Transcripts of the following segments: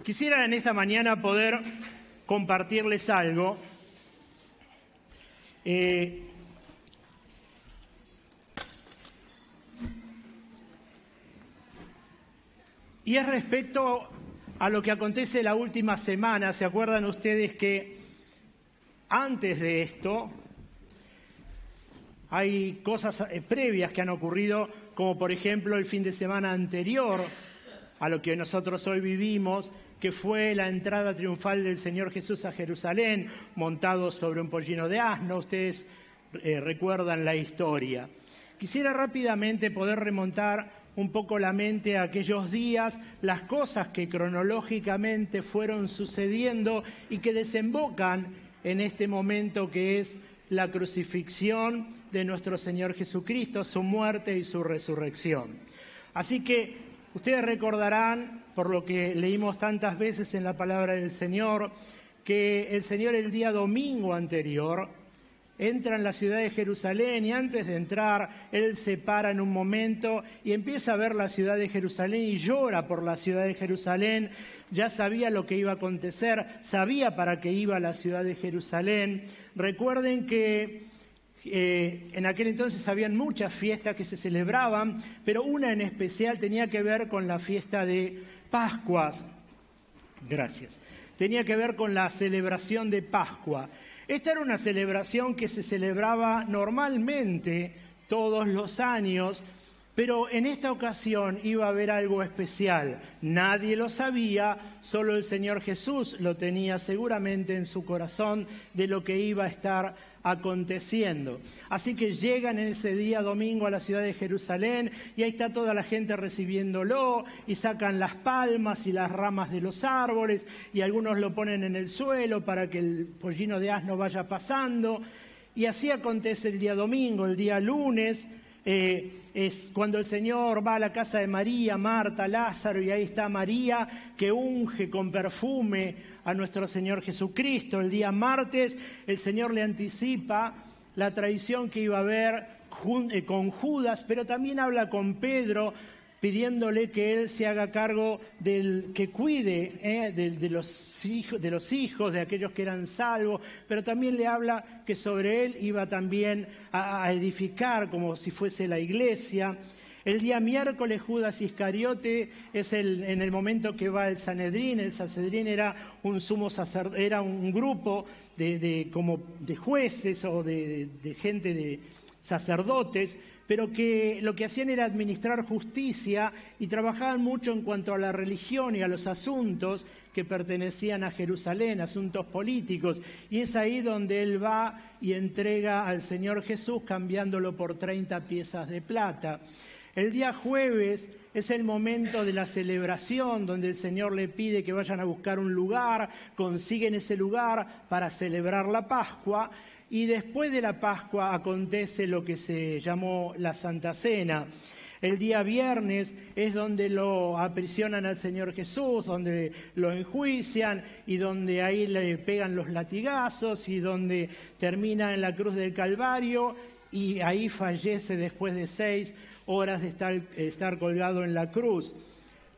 Quisiera en esta mañana poder compartirles algo. Y es respecto a lo que acontece la última semana. ¿Se acuerdan ustedes que antes de esto hay cosas previas que han ocurrido, como por ejemplo el fin de semana anterior a lo que nosotros hoy vivimos, que fue la entrada triunfal del Señor Jesús a Jerusalén, montado sobre un pollino de asno? Ustedes recuerdan la historia. Quisiera rápidamente poder remontar un poco la mente a aquellos días, las cosas que cronológicamente fueron sucediendo y que desembocan en este momento que es la crucifixión de nuestro Señor Jesucristo, su muerte y su resurrección. Así que ustedes recordarán, por lo que leímos tantas veces en la palabra del Señor, que el Señor el día domingo anterior entra en la ciudad de Jerusalén y antes de entrar, Él se para en un momento y empieza a ver la ciudad de Jerusalén y llora por la ciudad de Jerusalén. Ya sabía lo que iba a acontecer, sabía para qué iba a la ciudad de Jerusalén. Recuerden que en aquel entonces habían muchas fiestas que se celebraban, pero una en especial tenía que ver con la fiesta de Pascuas. Gracias. Tenía que ver con la celebración de Pascua. Esta era una celebración que se celebraba normalmente todos los años, pero en esta ocasión iba a haber algo especial. Nadie lo sabía, solo el Señor Jesús lo tenía seguramente en su corazón de lo que iba a estar aconteciendo. Así que llegan en ese día domingo a la ciudad de Jerusalén y ahí está toda la gente recibiéndolo y sacan las palmas y las ramas de los árboles y algunos lo ponen en el suelo para que el pollino de asno vaya pasando. Y así acontece el día domingo. El día lunes es cuando el Señor va a la casa de María, Marta, Lázaro, y ahí está María que unge con perfume a nuestro Señor Jesucristo. El día martes el Señor le anticipa la traición que iba a haber con Judas, pero también habla con Pedro pidiéndole que él se haga cargo que cuide de los hijos, de aquellos que eran salvos, pero también le habla que sobre él iba también a edificar como si fuese la iglesia. El día miércoles Judas Iscariote es en el momento que va el Sanedrín. El Sanedrín era un sumo sacerdote, era un grupo como de jueces o de gente de sacerdotes, pero que lo que hacían era administrar justicia y trabajaban mucho en cuanto a la religión y a los asuntos que pertenecían a Jerusalén, asuntos políticos. Y es ahí donde él va y entrega al Señor Jesús cambiándolo por 30 piezas de plata. El día jueves es el momento de la celebración donde el Señor le pide que vayan a buscar un lugar, consiguen ese lugar para celebrar la Pascua. Y después de la Pascua acontece lo que se llamó la Santa Cena. El día viernes es donde lo aprisionan al Señor Jesús, donde lo enjuician y donde ahí le pegan los latigazos y donde termina en la cruz del Calvario y ahí fallece después de 6 horas de estar colgado en la cruz.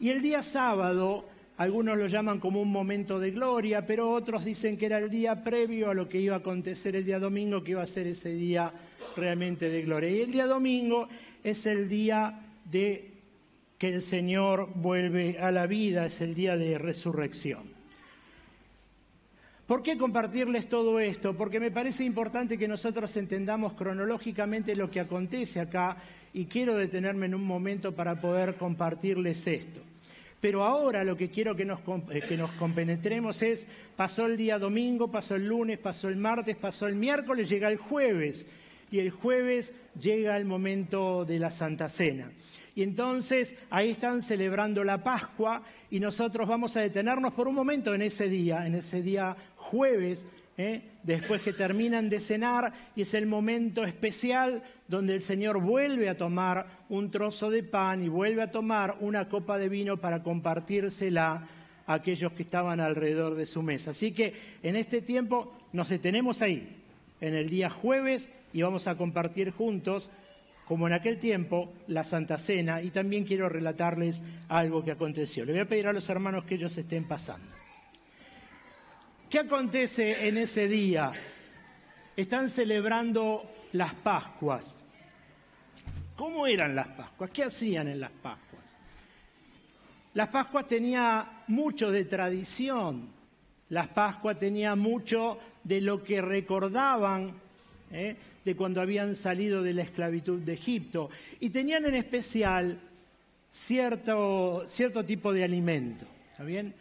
Y el día sábado, algunos lo llaman como un momento de gloria, pero otros dicen que era el día previo a lo que iba a acontecer el día domingo, que iba a ser ese día realmente de gloria. Y el día domingo es el día de que el Señor vuelve a la vida, es el día de resurrección. ¿Por qué compartirles todo esto? Porque me parece importante que nosotros entendamos cronológicamente lo que acontece acá y quiero detenerme en un momento para poder compartirles esto. Pero ahora lo que quiero que nos compenetremos es, pasó el día domingo, pasó el lunes, pasó el martes, pasó el miércoles, llega el jueves. Y el jueves llega el momento de la Santa Cena. Y entonces ahí están celebrando la Pascua y nosotros vamos a detenernos por un momento en ese día jueves, después que terminan de cenar, y es el momento especial donde el Señor vuelve a tomar un trozo de pan y vuelve a tomar una copa de vino para compartírsela a aquellos que estaban alrededor de su mesa. Así que en este tiempo nos detenemos ahí, en el día jueves, y vamos a compartir juntos como en aquel tiempo, la Santa Cena, y también quiero relatarles algo que aconteció. Le voy a pedir a los hermanos que ellos estén pasando. ¿Qué acontece en ese día? Están celebrando las Pascuas. ¿Cómo eran las Pascuas? ¿Qué hacían en las Pascuas? Las Pascuas tenían mucho de tradición. Las Pascuas tenían mucho de lo que recordaban de cuando habían salido de la esclavitud de Egipto. Y tenían en especial cierto tipo de alimento. ¿Está bien?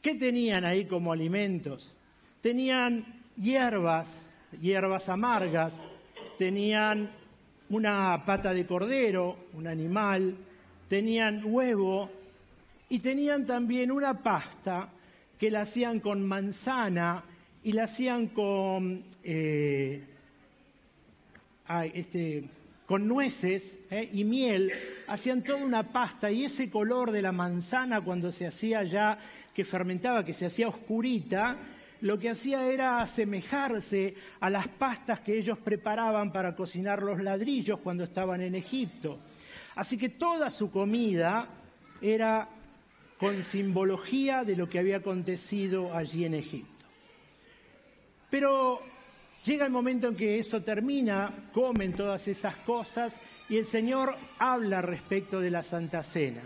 ¿Qué tenían ahí como alimentos? Tenían hierbas amargas, tenían una pata de cordero, un animal, tenían huevo y tenían también una pasta que la hacían con manzana y la hacían con nueces y miel. Hacían toda una pasta y ese color de la manzana cuando se hacía ya, que fermentaba, que se hacía oscurita, lo que hacía era asemejarse a las pastas que ellos preparaban para cocinar los ladrillos cuando estaban en Egipto. Así que toda su comida era con simbología de lo que había acontecido allí en Egipto. Pero llega el momento en que eso termina, comen todas esas cosas y el Señor habla respecto de la Santa Cena.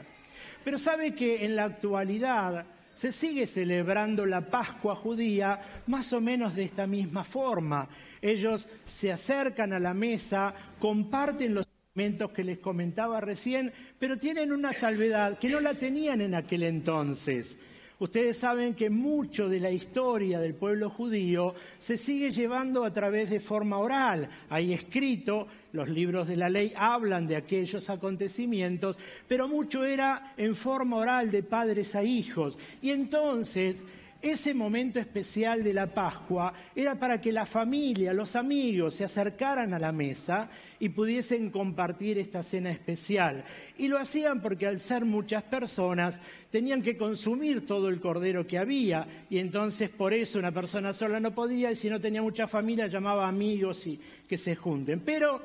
Pero sabe que en la actualidad se sigue celebrando la Pascua judía más o menos de esta misma forma. Ellos se acercan a la mesa, comparten los alimentos que les comentaba recién, pero tienen una salvedad que no la tenían en aquel entonces. Ustedes saben que mucho de la historia del pueblo judío se sigue llevando a través de forma oral. Hay escrito, los libros de la ley hablan de aquellos acontecimientos, pero mucho era en forma oral de padres a hijos. Y entonces, ese momento especial de la Pascua era para que la familia, los amigos se acercaran a la mesa y pudiesen compartir esta cena especial. Y lo hacían porque al ser muchas personas tenían que consumir todo el cordero que había y entonces por eso una persona sola no podía y si no tenía mucha familia llamaba a amigos y que se junten. Pero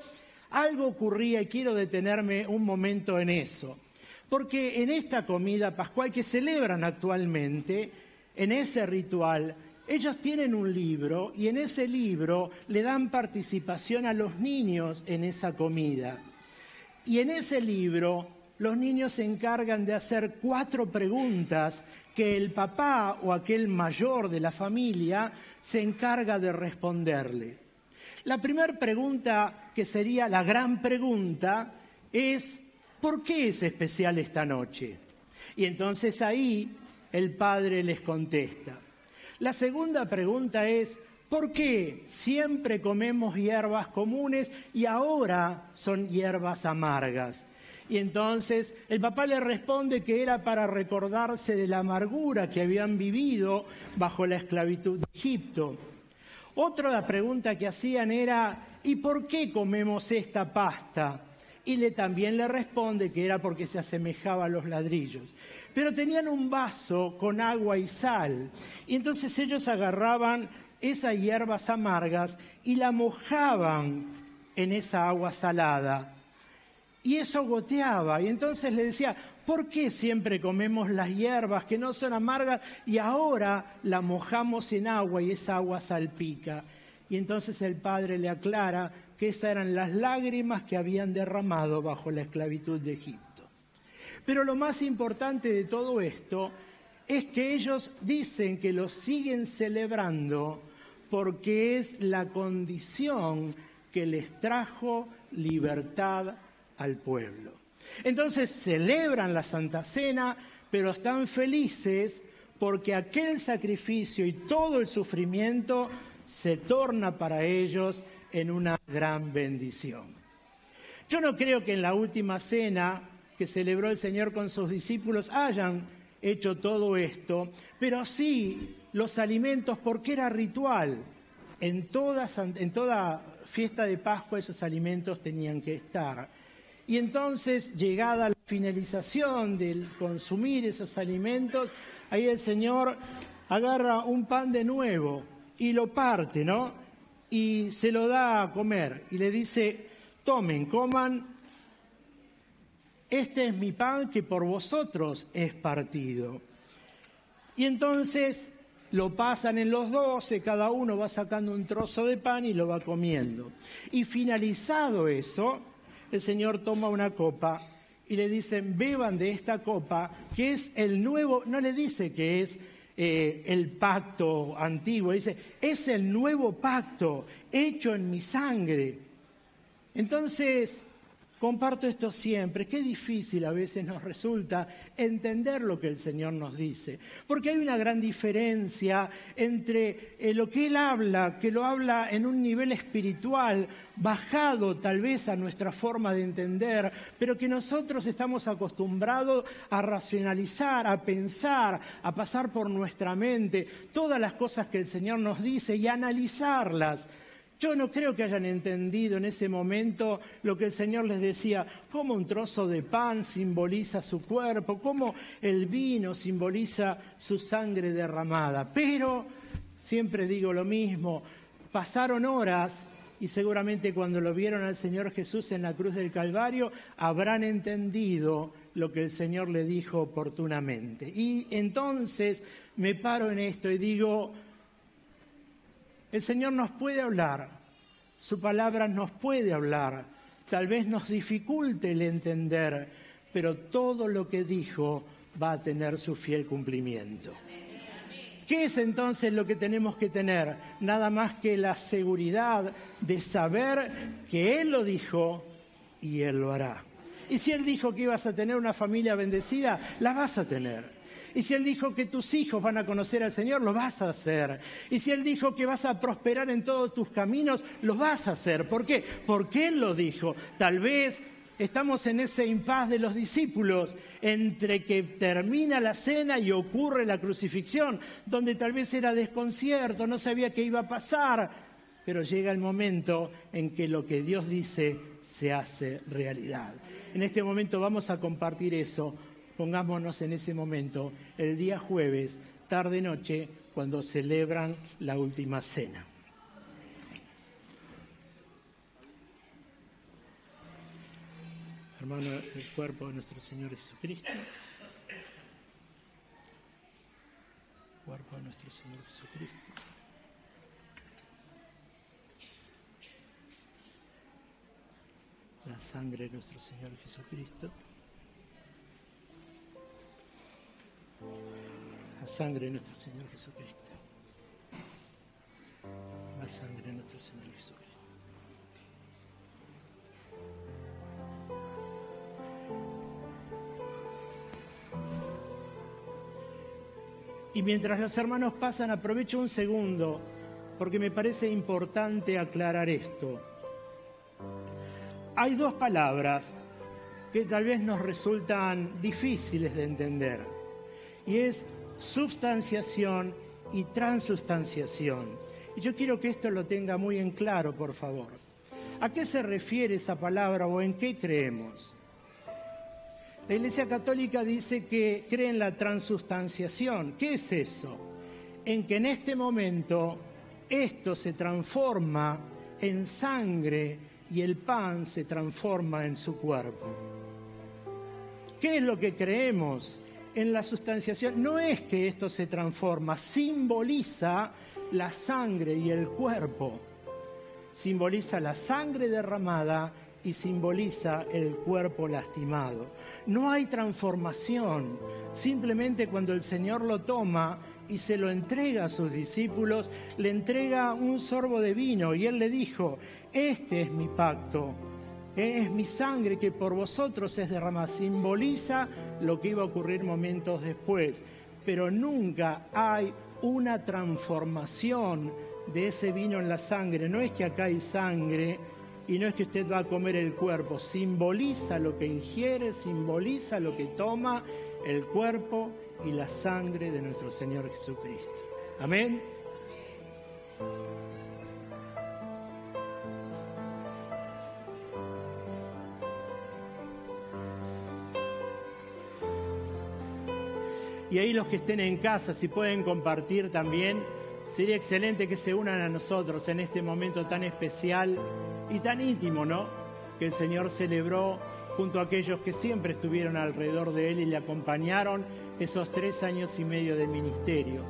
algo ocurría y quiero detenerme un momento en eso. Porque en esta comida pascual que celebran actualmente, en ese ritual, ellos tienen un libro y en ese libro le dan participación a los niños en esa comida. Y en ese libro los niños se encargan de hacer 4 preguntas que el papá o aquel mayor de la familia se encarga de responderle. La primera pregunta, que sería la gran pregunta, es ¿por qué es especial esta noche? Y entonces ahí el padre les contesta. La segunda pregunta es, ¿por qué siempre comemos hierbas comunes y ahora son hierbas amargas? Y entonces el papá le responde que era para recordarse de la amargura que habían vivido bajo la esclavitud de Egipto. Otra pregunta que hacían era, ¿y por qué comemos esta pasta? Y también le responde que era porque se asemejaba a los ladrillos. Pero tenían un vaso con agua y sal, y entonces ellos agarraban esas hierbas amargas y la mojaban en esa agua salada. Y eso goteaba, y entonces le decía, ¿por qué siempre comemos las hierbas que no son amargas y ahora la mojamos en agua y esa agua salpica? Y entonces el padre le aclara que esas eran las lágrimas que habían derramado bajo la esclavitud de Egipto. Pero lo más importante de todo esto es que ellos dicen que lo siguen celebrando porque es la condición que les trajo libertad al pueblo. Entonces celebran la Santa Cena, pero están felices porque aquel sacrificio y todo el sufrimiento se torna para ellos en una gran bendición. Yo no creo que en la última cena que celebró el Señor con sus discípulos hayan hecho todo esto, pero sí los alimentos, porque era ritual. En toda fiesta de Pascua esos alimentos tenían que estar. Y entonces, llegada la finalización del consumir esos alimentos, ahí el Señor agarra un pan de nuevo y lo parte, ¿no? Y se lo da a comer y le dice, tomen, coman, este es mi pan que por vosotros es partido. Y entonces lo pasan en los 12, cada uno va sacando un trozo de pan y lo va comiendo. Y finalizado eso, el Señor toma una copa y le dicen, beban de esta copa, que es el nuevo, no le dice que es el pacto antiguo, dice, es el nuevo pacto hecho en mi sangre. Entonces, comparto esto siempre, qué difícil a veces nos resulta entender lo que el Señor nos dice, porque hay una gran diferencia entre lo que Él habla, que lo habla en un nivel espiritual, bajado tal vez a nuestra forma de entender, pero que nosotros estamos acostumbrados a racionalizar, a pensar, a pasar por nuestra mente todas las cosas que el Señor nos dice y analizarlas. Yo no creo que hayan entendido en ese momento lo que el Señor les decía, cómo un trozo de pan simboliza su cuerpo, cómo el vino simboliza su sangre derramada. Pero, siempre digo lo mismo, pasaron horas y seguramente cuando lo vieron al Señor Jesús en la cruz del Calvario, habrán entendido lo que el Señor le dijo oportunamente. Y entonces me paro en esto y digo, el Señor nos puede hablar, su palabra nos puede hablar, tal vez nos dificulte el entender, pero todo lo que dijo va a tener su fiel cumplimiento. ¿Qué es entonces lo que tenemos que tener? Nada más que la seguridad de saber que Él lo dijo y Él lo hará. Y si Él dijo que ibas a tener una familia bendecida, la vas a tener. Y si Él dijo que tus hijos van a conocer al Señor, lo vas a hacer. Y si Él dijo que vas a prosperar en todos tus caminos, lo vas a hacer. ¿Por qué? Porque Él lo dijo. Tal vez estamos en ese impas de los discípulos, entre que termina la cena y ocurre la crucifixión, donde tal vez era desconcierto, no sabía qué iba a pasar, pero llega el momento en que lo que Dios dice se hace realidad. En este momento vamos a compartir eso. Pongámonos en ese momento, el día jueves, tarde-noche, cuando celebran la última cena. Hermano, el cuerpo de nuestro Señor Jesucristo. Cuerpo de nuestro Señor Jesucristo. La sangre de nuestro Señor Jesucristo. La sangre de nuestro Señor Jesucristo. La sangre de nuestro Señor Jesucristo. Y mientras los hermanos pasan, aprovecho un segundo, porque me parece importante aclarar esto. Hay dos palabras que tal vez nos resultan difíciles de entender, y es substanciación y transubstanciación. Y yo quiero que esto lo tenga muy en claro, por favor. ¿A qué se refiere esa palabra o en qué creemos? La Iglesia Católica dice que cree en la transubstanciación. ¿Qué es eso? En que en este momento esto se transforma en sangre y el pan se transforma en su cuerpo. ¿Qué es lo que creemos en la sustanciación? No es que esto se transforma, simboliza la sangre y el cuerpo. Simboliza la sangre derramada y simboliza el cuerpo lastimado. No hay transformación, simplemente cuando el Señor lo toma y se lo entrega a sus discípulos, le entrega un sorbo de vino y Él le dijo, este es mi pacto, es mi sangre que por vosotros es derramada. Simboliza lo que iba a ocurrir momentos después, pero nunca hay una transformación de ese vino en la sangre. No es que acá hay sangre y no es que usted va a comer el cuerpo, simboliza lo que ingiere, simboliza lo que toma, el cuerpo y la sangre de nuestro Señor Jesucristo. Amén. Y ahí los que estén en casa, si pueden compartir también, sería excelente que se unan a nosotros en este momento tan especial y tan íntimo, ¿no? que el Señor celebró junto a aquellos que siempre estuvieron alrededor de Él y le acompañaron esos 3 años y medio de ministerio.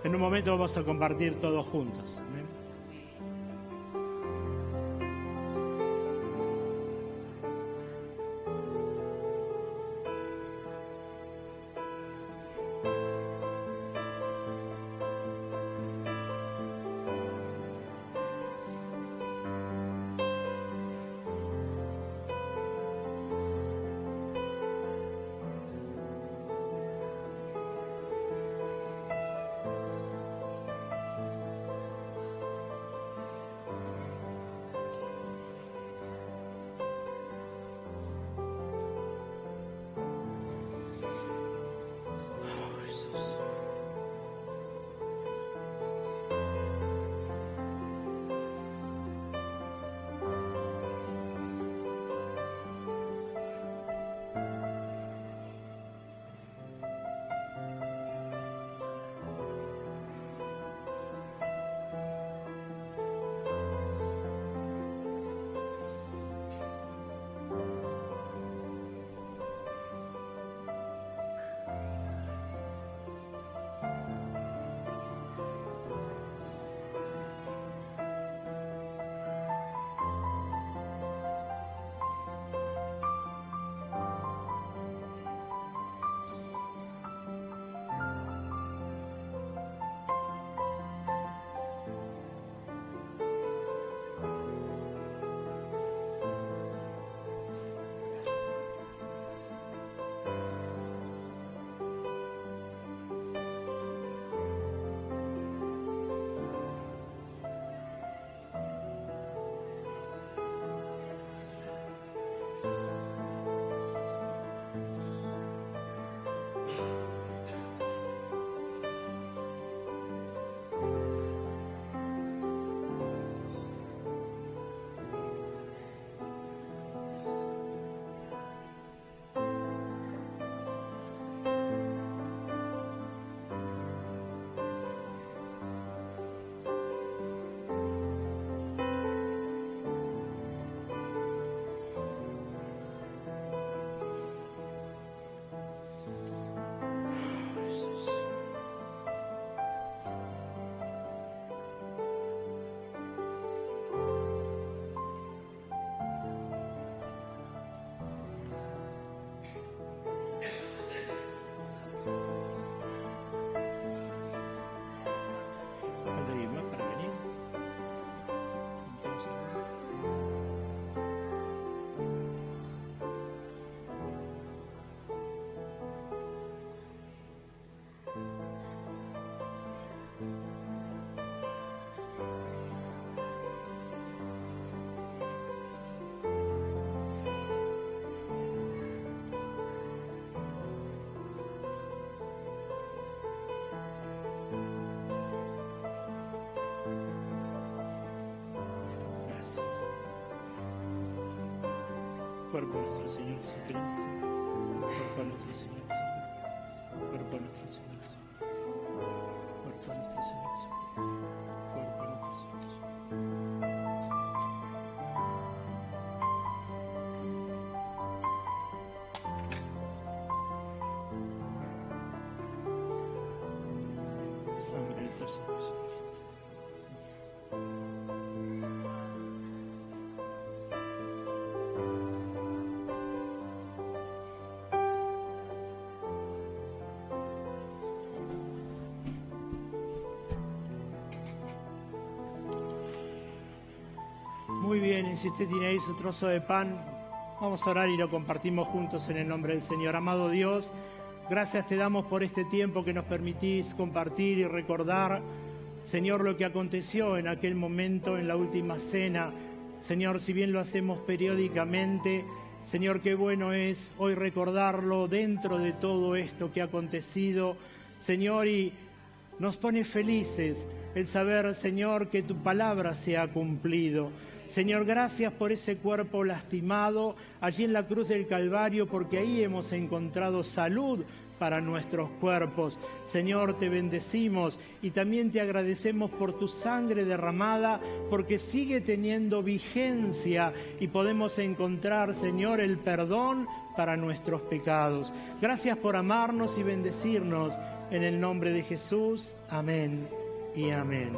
En un momento vamos a compartir todos juntos. ¿Amén? Cuerpo de nuestro Señor Jesucristo, cuerpo de nuestro Señor Jesucristo, cuerpo de nuestro Señor Jesucristo, cuerpo de nuestro Señor Jesucristo, cuerpo de nuestro Señor Jesucristo. Sangre de nuestro Señor Jesucristo. Muy bien, y si usted tiene ahí su trozo de pan, vamos a orar y lo compartimos juntos en el nombre del Señor. Amado Dios, gracias te damos por este tiempo que nos permitís compartir y recordar, Señor, lo que aconteció en aquel momento, en la última cena. Señor, si bien lo hacemos periódicamente, Señor, qué bueno es hoy recordarlo dentro de todo esto que ha acontecido, Señor, y nos pone felices el saber, Señor, que tu palabra se ha cumplido. Señor, gracias por ese cuerpo lastimado allí en la cruz del Calvario, porque ahí hemos encontrado salud para nuestros cuerpos. Señor, te bendecimos y también te agradecemos por tu sangre derramada, porque sigue teniendo vigencia y podemos encontrar, Señor, el perdón para nuestros pecados. Gracias por amarnos y bendecirnos. En el nombre de Jesús, amén y amén.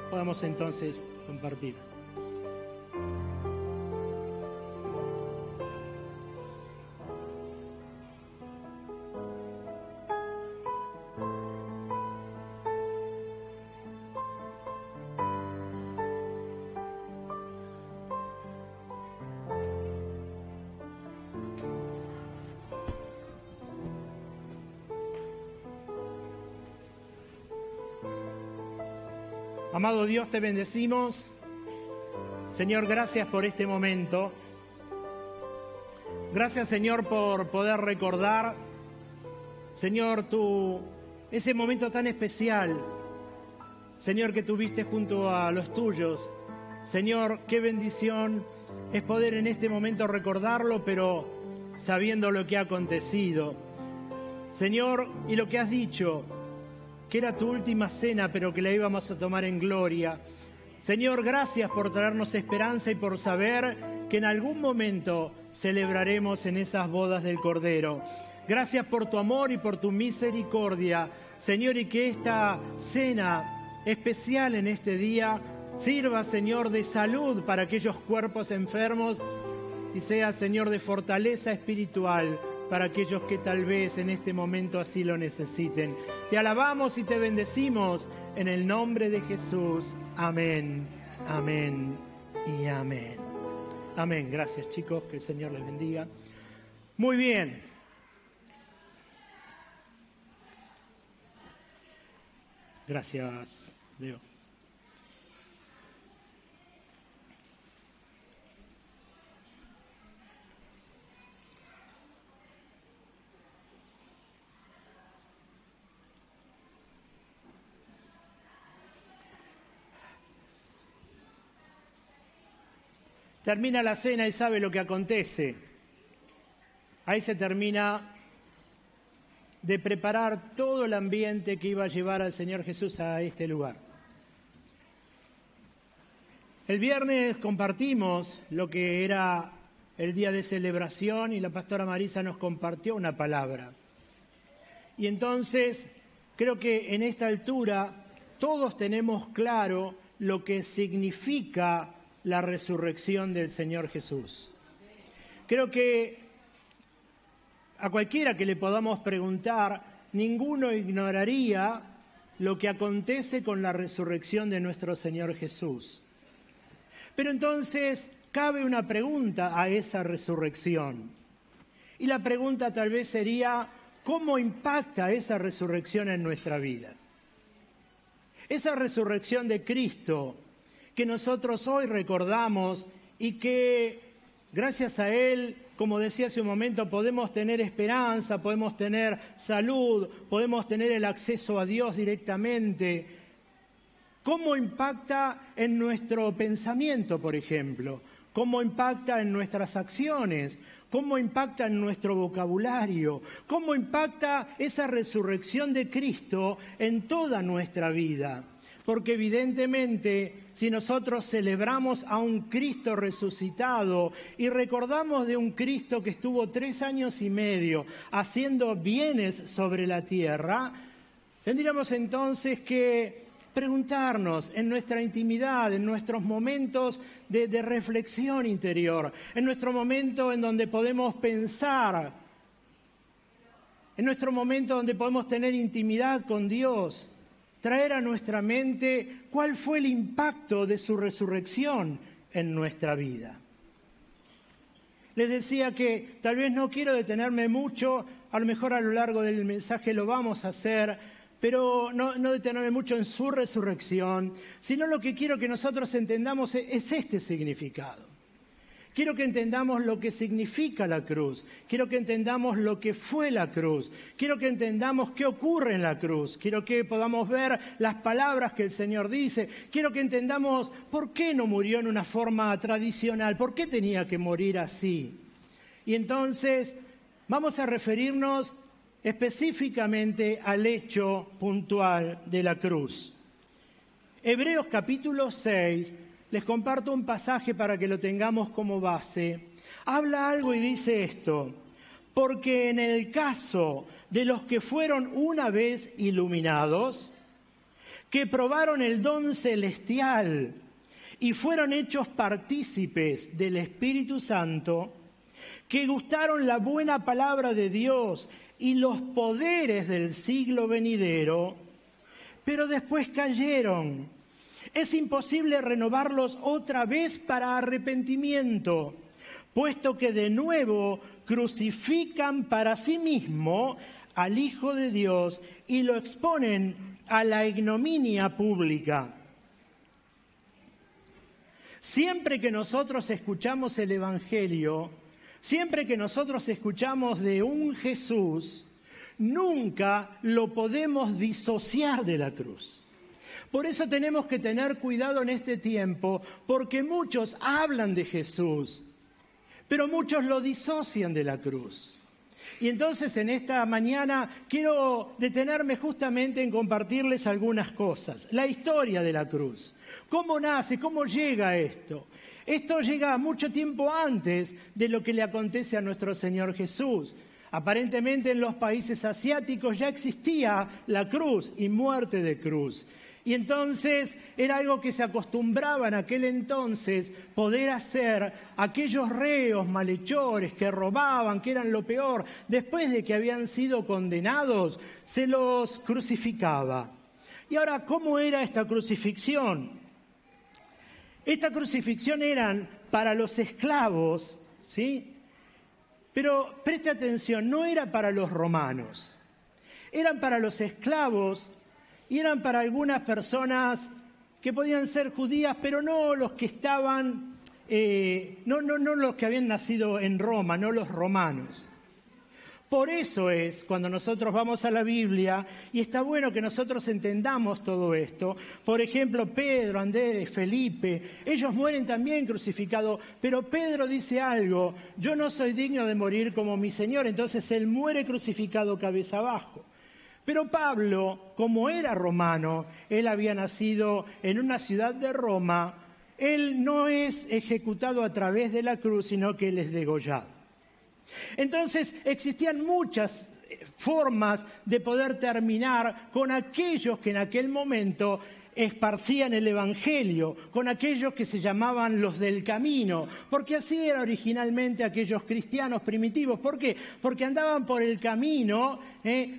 Podemos entonces compartir. Amado Dios, te bendecimos. Señor, gracias por este momento. Gracias, Señor, por poder recordar, Señor, ese momento tan especial, Señor, que tuviste junto a los tuyos. Señor, qué bendición es poder en este momento recordarlo, pero sabiendo lo que ha acontecido. Señor, y lo que has dicho, que era tu última cena, pero que la íbamos a tomar en gloria. Señor, gracias por traernos esperanza y por saber que en algún momento celebraremos en esas bodas del Cordero. Gracias por tu amor y por tu misericordia, Señor, y que esta cena especial en este día sirva, Señor, de salud para aquellos cuerpos enfermos y sea, Señor, de fortaleza espiritual para aquellos que tal vez en este momento así lo necesiten. Te alabamos y te bendecimos en el nombre de Jesús. Amén, amén y amén. Amén. Gracias, chicos, que el Señor les bendiga. Muy bien. Gracias, Leo. Termina la cena y sabe lo que acontece. Ahí se termina de preparar todo el ambiente que iba a llevar al Señor Jesús a este lugar. El viernes compartimos lo que era el día de celebración y la pastora Marisa nos compartió una palabra. Y entonces creo que en esta altura todos tenemos claro lo que significa la resurrección del Señor Jesús. Creo que a cualquiera que le podamos preguntar, ninguno ignoraría lo que acontece con la resurrección de nuestro Señor Jesús. Pero entonces cabe una pregunta a esa resurrección. Y la pregunta tal vez sería, ¿cómo impacta esa resurrección en nuestra vida? Esa resurrección de Cristo que nosotros hoy recordamos y que gracias a Él, como decía hace un momento, podemos tener esperanza, podemos tener salud, podemos tener el acceso a Dios directamente. ¿Cómo impacta en nuestro pensamiento, por ejemplo? ¿Cómo impacta en nuestras acciones? ¿Cómo impacta en nuestro vocabulario? ¿Cómo impacta esa resurrección de Cristo en toda nuestra vida? Porque evidentemente, si nosotros celebramos a un Cristo resucitado y recordamos de un Cristo que estuvo 3 años y medio haciendo bienes sobre la tierra, tendríamos entonces que preguntarnos en nuestra intimidad, en nuestros momentos de reflexión interior, en nuestro momento en donde podemos pensar, en nuestro momento donde podemos tener intimidad con Dios, traer a nuestra mente cuál fue el impacto de su resurrección en nuestra vida. Les decía que tal vez no quiero detenerme mucho, a lo mejor a lo largo del mensaje lo vamos a hacer, pero no detenerme mucho en su resurrección, sino lo que quiero que nosotros entendamos es este significado. Quiero que entendamos lo que significa la cruz. Quiero que entendamos lo que fue la cruz. Quiero que entendamos qué ocurre en la cruz. Quiero que podamos ver las palabras que el Señor dice. Quiero que entendamos por qué no murió en una forma tradicional, por qué tenía que morir así. Y entonces vamos a referirnos específicamente al hecho puntual de la cruz. Hebreos capítulo 6, les comparto un pasaje para que lo tengamos como base. Habla algo y dice esto: porque en el caso de los que fueron una vez iluminados, que probaron el don celestial y fueron hechos partícipes del Espíritu Santo, que gustaron la buena palabra de Dios y los poderes del siglo venidero, pero después cayeron. Es imposible renovarlos otra vez para arrepentimiento, puesto que de nuevo crucifican para sí mismo al Hijo de Dios y lo exponen a la ignominia pública. Siempre que nosotros escuchamos el Evangelio, siempre que nosotros escuchamos de un Jesús, nunca lo podemos disociar de la cruz. Por eso tenemos que tener cuidado en este tiempo, porque muchos hablan de Jesús, pero muchos lo disocian de la cruz. Y entonces en esta mañana quiero detenerme justamente en compartirles algunas cosas. La historia de la cruz. ¿Cómo nace? ¿Cómo llega esto? Esto llega mucho tiempo antes de lo que le acontece a nuestro Señor Jesús. Aparentemente en los países asiáticos ya existía la cruz y muerte de cruz. Y entonces era algo que se acostumbraba en aquel entonces poder hacer aquellos reos malhechores que robaban, que eran lo peor. Después de que habían sido condenados, se los crucificaba. Y ahora, ¿cómo era esta crucifixión? Esta crucifixión eran para los esclavos, ¿sí? Pero preste atención, no era para los romanos. Eran para los esclavos. Y eran para algunas personas que podían ser judías, pero no los que estaban, no los que habían nacido en Roma, no los romanos. Por eso es cuando nosotros vamos a la Biblia, y está bueno que nosotros entendamos todo esto. Por ejemplo, Pedro, Andrés, Felipe, ellos mueren también crucificados, pero Pedro dice algo: yo no soy digno de morir como mi Señor, entonces él muere crucificado cabeza abajo. Pero Pablo, como era romano, él había nacido en una ciudad de Roma, él no es ejecutado a través de la cruz, sino que él es degollado. Entonces existían muchas formas de poder terminar con aquellos que en aquel momento esparcían el Evangelio, con aquellos que se llamaban los del camino, porque así eran originalmente aquellos cristianos primitivos. ¿Por qué? Porque andaban por el camino,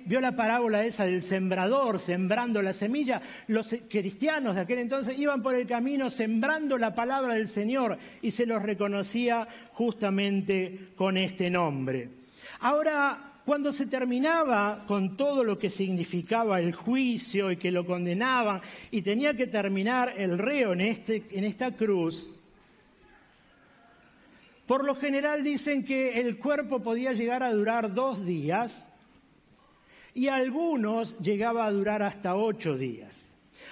vio la parábola esa del sembrador, sembrando la semilla. Los cristianos de aquel entonces iban por el camino sembrando la palabra del Señor y se los reconocía justamente con este nombre. Ahora, cuando se terminaba con todo lo que significaba el juicio y que lo condenaban y tenía que terminar el reo en esta cruz, por lo general dicen que el cuerpo podía llegar a durar 2 días y algunos llegaba a durar hasta 8 días.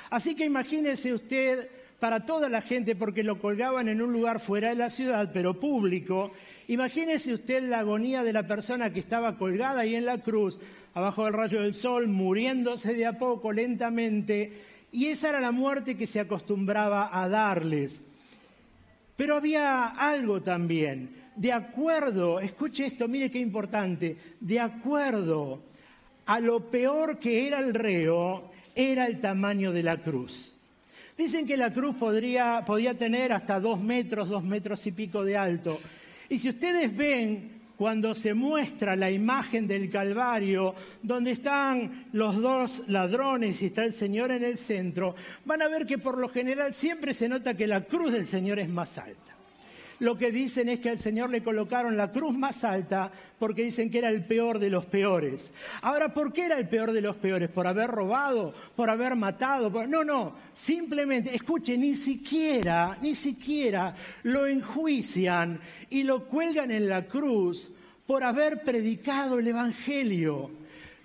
Así que imagínese usted, para toda la gente, porque lo colgaban en un lugar fuera de la ciudad, pero público. Imagínese usted la agonía de la persona que estaba colgada ahí en la cruz, abajo del rayo del sol, muriéndose de a poco, lentamente, y esa era la muerte que se acostumbraba a darles. Pero había algo también, de acuerdo, escuche esto, mire qué importante, de acuerdo a lo peor que era el reo, era el tamaño de la cruz. Dicen que la cruz podía tener hasta 2 metros y pico de alto. Y si ustedes ven cuando se muestra la imagen del Calvario, donde están los 2 ladrones y está el Señor en el centro, van a ver que por lo general siempre se nota que la cruz del Señor es más alta. lo que dicen es que al Señor le colocaron la cruz más alta porque dicen que era el peor de los peores. Ahora, ¿por qué era el peor de los peores? ¿Por haber robado? ¿Por haber matado? No, simplemente, escuche, ni siquiera lo enjuician y lo cuelgan en la cruz por haber predicado el Evangelio.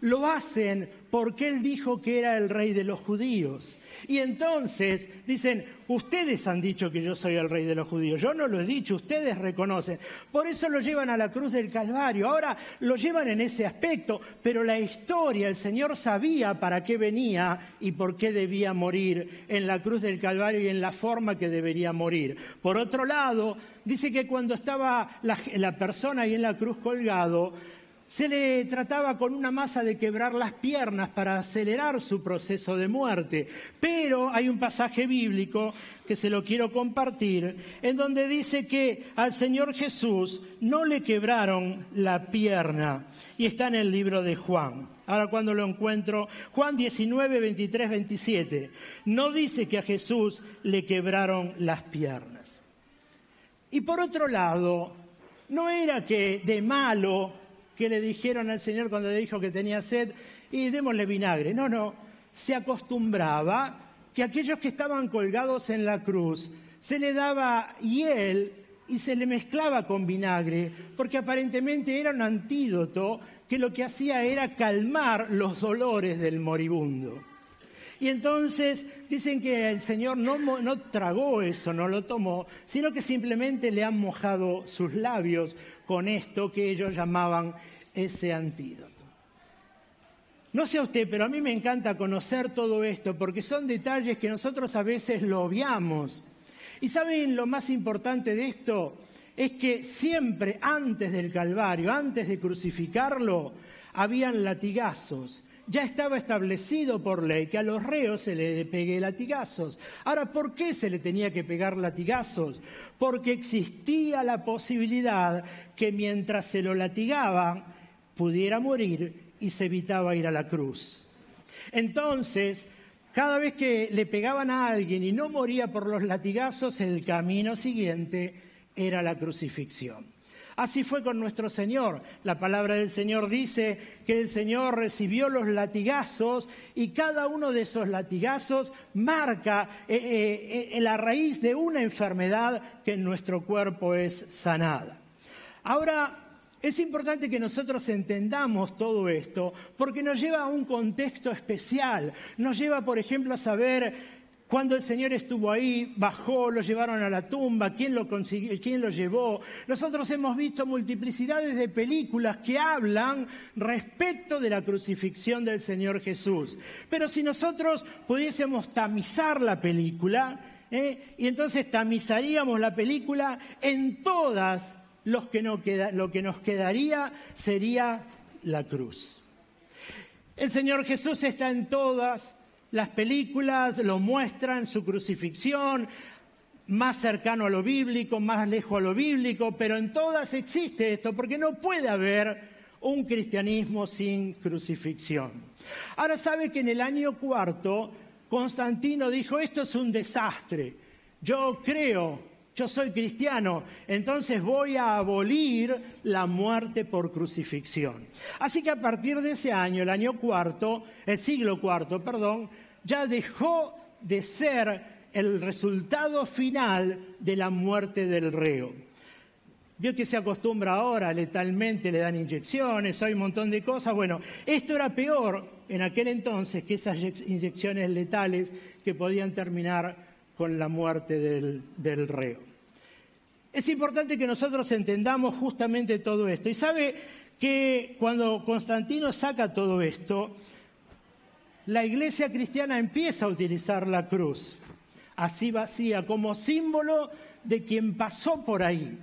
Lo hacen porque él dijo que era el rey de los judíos. Y entonces dicen, ustedes han dicho que yo soy el rey de los judíos. Yo no lo he dicho, ustedes reconocen. Por eso lo llevan a la cruz del Calvario. Ahora lo llevan en ese aspecto, pero la historia, el Señor sabía para qué venía y por qué debía morir en la cruz del Calvario y en la forma que debería morir. Por otro lado, dice que cuando estaba la persona ahí en la cruz colgado, se le trataba con una masa de quebrar las piernas para acelerar su proceso de muerte. Pero hay un pasaje bíblico que se lo quiero compartir, en donde dice que al Señor Jesús no le quebraron la pierna. Y está en el libro de Juan. Ahora cuando lo encuentro, Juan 19, 23, 27. No dice que a Jesús le quebraron las piernas. Y por otro lado, no era que de malo que le dijeron al Señor cuando le dijo que tenía sed, y démosle vinagre. No, se acostumbraba que aquellos que estaban colgados en la cruz se le daba hiel y se le mezclaba con vinagre, porque aparentemente era un antídoto que lo que hacía era calmar los dolores del moribundo. Y entonces dicen que el Señor no tragó eso, no lo tomó, sino que simplemente le han mojado sus labios con esto que ellos llamaban ese antídoto. No sé a usted, pero a mí me encanta conocer todo esto porque son detalles que nosotros a veces lo obviamos. Y ¿saben lo más importante de esto? Es que siempre antes del Calvario, antes de crucificarlo, habían latigazos. Ya estaba establecido por ley que a los reos se le pegue latigazos. Ahora, ¿por qué se le tenía que pegar latigazos? Porque existía la posibilidad que mientras se lo latigaban pudiera morir y se evitaba ir a la cruz. Entonces, cada vez que le pegaban a alguien y no moría por los latigazos, el camino siguiente era la crucifixión. Así fue con nuestro Señor. La palabra del Señor dice que el Señor recibió los latigazos y cada uno de esos latigazos marca la raíz de una enfermedad que en nuestro cuerpo es sanada. Ahora, es importante que nosotros entendamos todo esto porque nos lleva a un contexto especial. Nos lleva, por ejemplo, a saber cuando el Señor estuvo ahí, bajó, lo llevaron a la tumba, quién lo consiguió, quién lo llevó. Nosotros hemos visto multiplicidades de películas que hablan respecto de la crucifixión del Señor Jesús. Pero si nosotros pudiésemos tamizar la película, y entonces tamizaríamos la película en todas, lo que nos quedaría sería la cruz. El Señor Jesús está en todas las películas, lo muestran, su crucifixión, más cercano a lo bíblico, más lejos a lo bíblico, pero en todas existe esto, porque no puede haber un cristianismo sin crucifixión. Ahora sabe que en el año 4, Constantino dijo, esto es un desastre, yo soy cristiano, entonces voy a abolir la muerte por crucifixión. Así que a partir de ese año, el siglo IV, ya dejó de ser el resultado final de la muerte del reo. Vio que se acostumbra ahora letalmente, le dan inyecciones, hay un montón de cosas. Bueno, esto era peor en aquel entonces que esas inyecciones letales que podían terminar con la muerte del reo. Es importante que nosotros entendamos justamente todo esto. Y sabe que cuando Constantino saca todo esto, la iglesia cristiana empieza a utilizar la cruz, así vacía, como símbolo de quien pasó por ahí.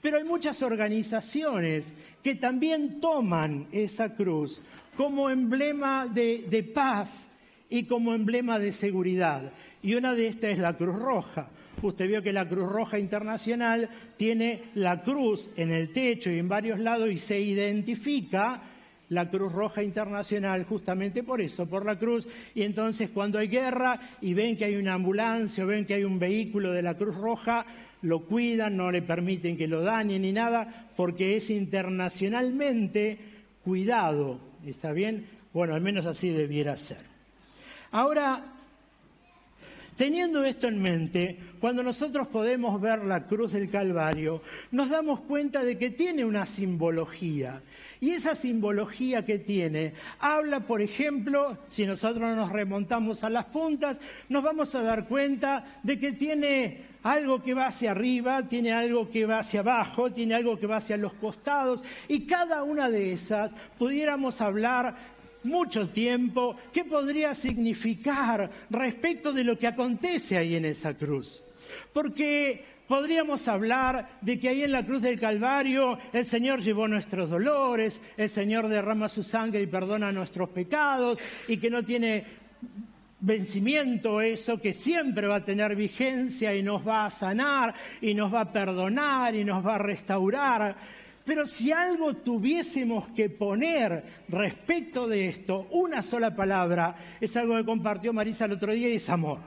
Pero hay muchas organizaciones que también toman esa cruz como emblema de paz y como emblema de seguridad. Y una de estas es la Cruz Roja. Usted vio que la Cruz Roja Internacional tiene la cruz en el techo y en varios lados y se identifica la Cruz Roja Internacional justamente por eso, por la cruz. Y entonces cuando hay guerra y ven que hay una ambulancia o ven que hay un vehículo de la Cruz Roja, lo cuidan, no le permiten que lo dañen ni nada, porque es internacionalmente cuidado. ¿Está bien? Bueno, al menos así debiera ser. Ahora, teniendo esto en mente, cuando nosotros podemos ver la cruz del Calvario, nos damos cuenta de que tiene una simbología. Y esa simbología que tiene, habla, por ejemplo, si nosotros nos remontamos a las puntas, nos vamos a dar cuenta de que tiene algo que va hacia arriba, tiene algo que va hacia abajo, tiene algo que va hacia los costados, y cada una de esas pudiéramos hablar mucho tiempo qué podría significar respecto de lo que acontece ahí en esa cruz. Porque podríamos hablar de que ahí en la cruz del Calvario el Señor llevó nuestros dolores, el Señor derrama su sangre y perdona nuestros pecados, y que no tiene vencimiento eso, que siempre va a tener vigencia y nos va a sanar y nos va a perdonar y nos va a restaurar. Pero si algo tuviésemos que poner respecto de esto, una sola palabra, es algo que compartió Marisa el otro día, y es amor.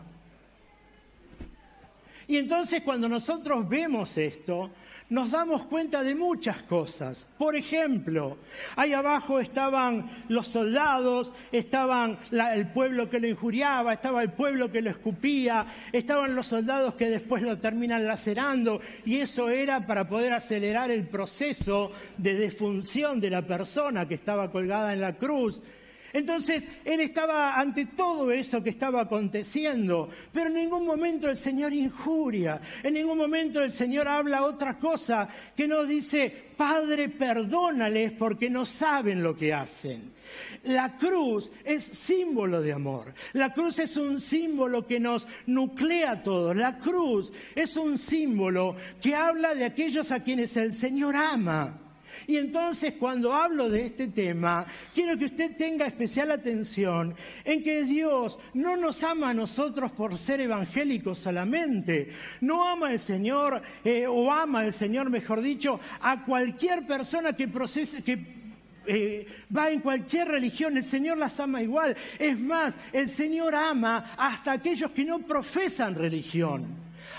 Y entonces cuando nosotros vemos esto, nos damos cuenta de muchas cosas. Por ejemplo, ahí abajo estaban los soldados, estaban el pueblo que lo injuriaba, estaba el pueblo que lo escupía, estaban los soldados que después lo terminan lacerando, y eso era para poder acelerar el proceso de defunción de la persona que estaba colgada en la cruz. Entonces, él estaba ante todo eso que estaba aconteciendo, pero en ningún momento el Señor injuria, en ningún momento el Señor habla otra cosa que no dice, Padre, perdónales porque no saben lo que hacen. La cruz es símbolo de amor, la cruz es un símbolo que nos nuclea a todos, la cruz es un símbolo que habla de aquellos a quienes el Señor ama. Y entonces cuando hablo de este tema, quiero que usted tenga especial atención en que Dios no nos ama a nosotros por ser evangélicos solamente. No ama al Señor, o ama al Señor, mejor dicho, a cualquier persona que va en cualquier religión. El Señor las ama igual. Es más, el Señor ama hasta aquellos que no profesan religión.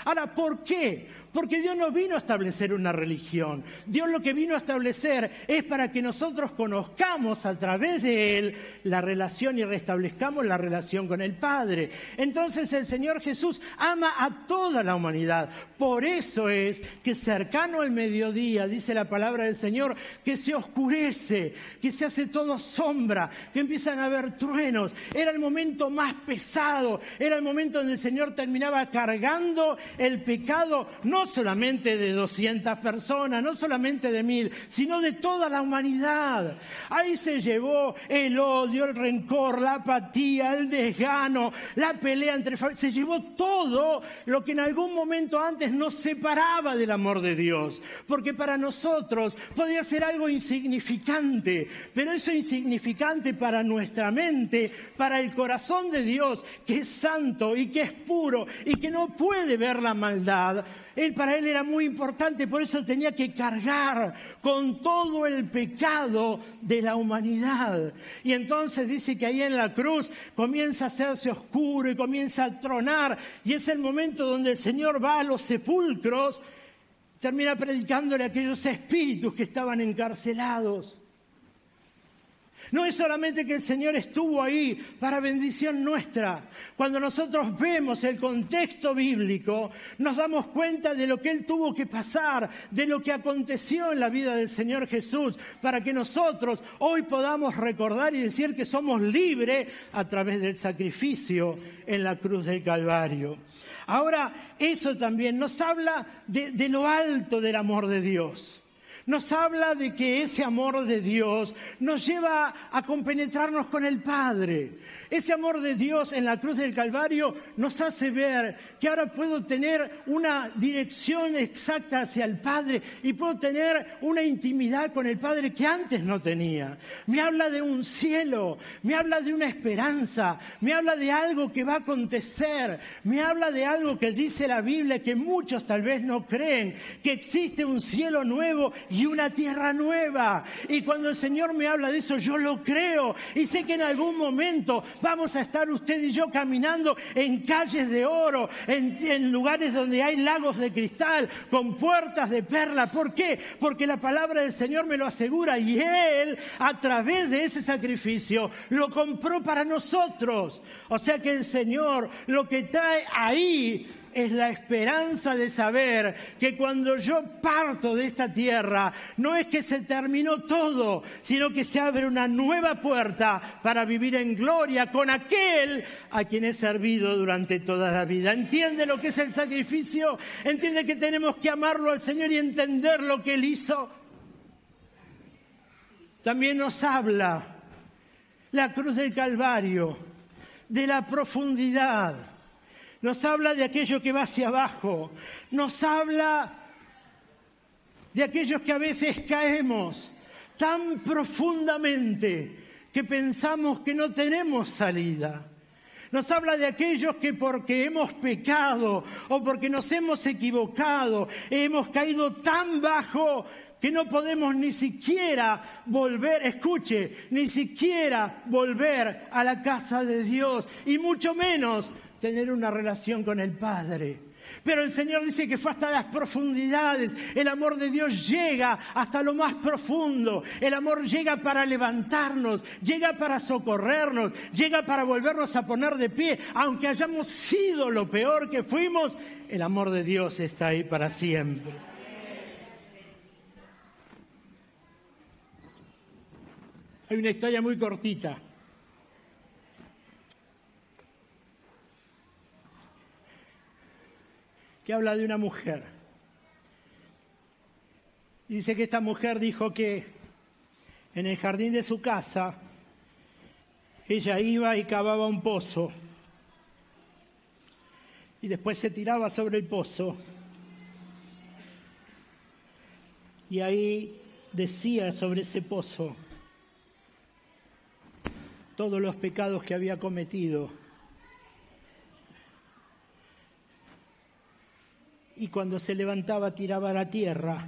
Ahora, ¿por qué? Porque Dios no vino a establecer una religión. Dios lo que vino a establecer es para que nosotros conozcamos a través de Él la relación y restablezcamos la relación con el Padre. Entonces el Señor Jesús ama a toda la humanidad. Por eso es que cercano al mediodía, dice la palabra del Señor, que se oscurece, que se hace todo sombra, que empiezan a haber truenos. Era el momento más pesado, era el momento donde el Señor terminaba cargando el pecado, no solamente de 200 personas, no solamente de 1000, sino de toda la humanidad. Ahí se llevó el odio, el rencor, la apatía, el desgano, la pelea entre familias. Se llevó todo lo que en algún momento antes nos separaba del amor de Dios. Porque para nosotros podía ser algo insignificante, pero eso insignificante para nuestra mente, para el corazón de Dios, que es santo y que es puro y que no puede ver la maldad, para él era muy importante, por eso tenía que cargar con todo el pecado de la humanidad. Y entonces dice que ahí en la cruz comienza a hacerse oscuro y comienza a tronar, y es el momento donde el Señor va a los sepulcros, termina predicándole a aquellos espíritus que estaban encarcelados. No es solamente que el Señor estuvo ahí para bendición nuestra. Cuando nosotros vemos el contexto bíblico, nos damos cuenta de lo que Él tuvo que pasar, de lo que aconteció en la vida del Señor Jesús, para que nosotros hoy podamos recordar y decir que somos libres a través del sacrificio en la cruz del Calvario. Ahora, eso también nos habla de lo alto del amor de Dios. Nos habla de que ese amor de Dios nos lleva a compenetrarnos con el Padre. Ese amor de Dios en la cruz del Calvario nos hace ver que ahora puedo tener una dirección exacta hacia el Padre y puedo tener una intimidad con el Padre que antes no tenía. Me habla de un cielo, me habla de una esperanza, me habla de algo que va a acontecer, me habla de algo que dice la Biblia que muchos tal vez no creen, que existe un cielo nuevo y una tierra nueva. Y cuando el Señor me habla de eso, yo lo creo. Y sé que en algún momento vamos a estar usted y yo caminando en calles de oro, en lugares donde hay lagos de cristal, con puertas de perla. ¿Por qué? Porque la palabra del Señor me lo asegura y Él, a través de ese sacrificio, lo compró para nosotros. O sea que el Señor lo que trae ahí es la esperanza de saber que cuando yo parto de esta tierra, no es que se terminó todo, sino que se abre una nueva puerta para vivir en gloria con aquel a quien he servido durante toda la vida. ¿Entiende lo que es el sacrificio? ¿Entiende que tenemos que amarlo al Señor y entender lo que Él hizo? También nos habla la cruz del Calvario, de la profundidad. Nos habla de aquello que va hacia abajo. Nos habla de aquellos que a veces caemos tan profundamente que pensamos que no tenemos salida. Nos habla de aquellos que porque hemos pecado o porque nos hemos equivocado, hemos caído tan bajo que no podemos ni siquiera volver, escuche, ni siquiera volver a la casa de Dios y mucho menos tener una relación con el Padre. Pero el Señor dice que fue hasta las profundidades. El amor de Dios llega hasta lo más profundo. El amor llega para levantarnos, llega para socorrernos, llega para volvernos a poner de pie. Aunque hayamos sido lo peor que fuimos, el amor de Dios está ahí para siempre. Hay una historia muy cortita que habla de una mujer. Dice que esta mujer dijo que en el jardín de su casa ella iba y cavaba un pozo y después se tiraba sobre el pozo y ahí decía sobre ese pozo todos los pecados que había cometido. Y cuando se levantaba tiraba a la tierra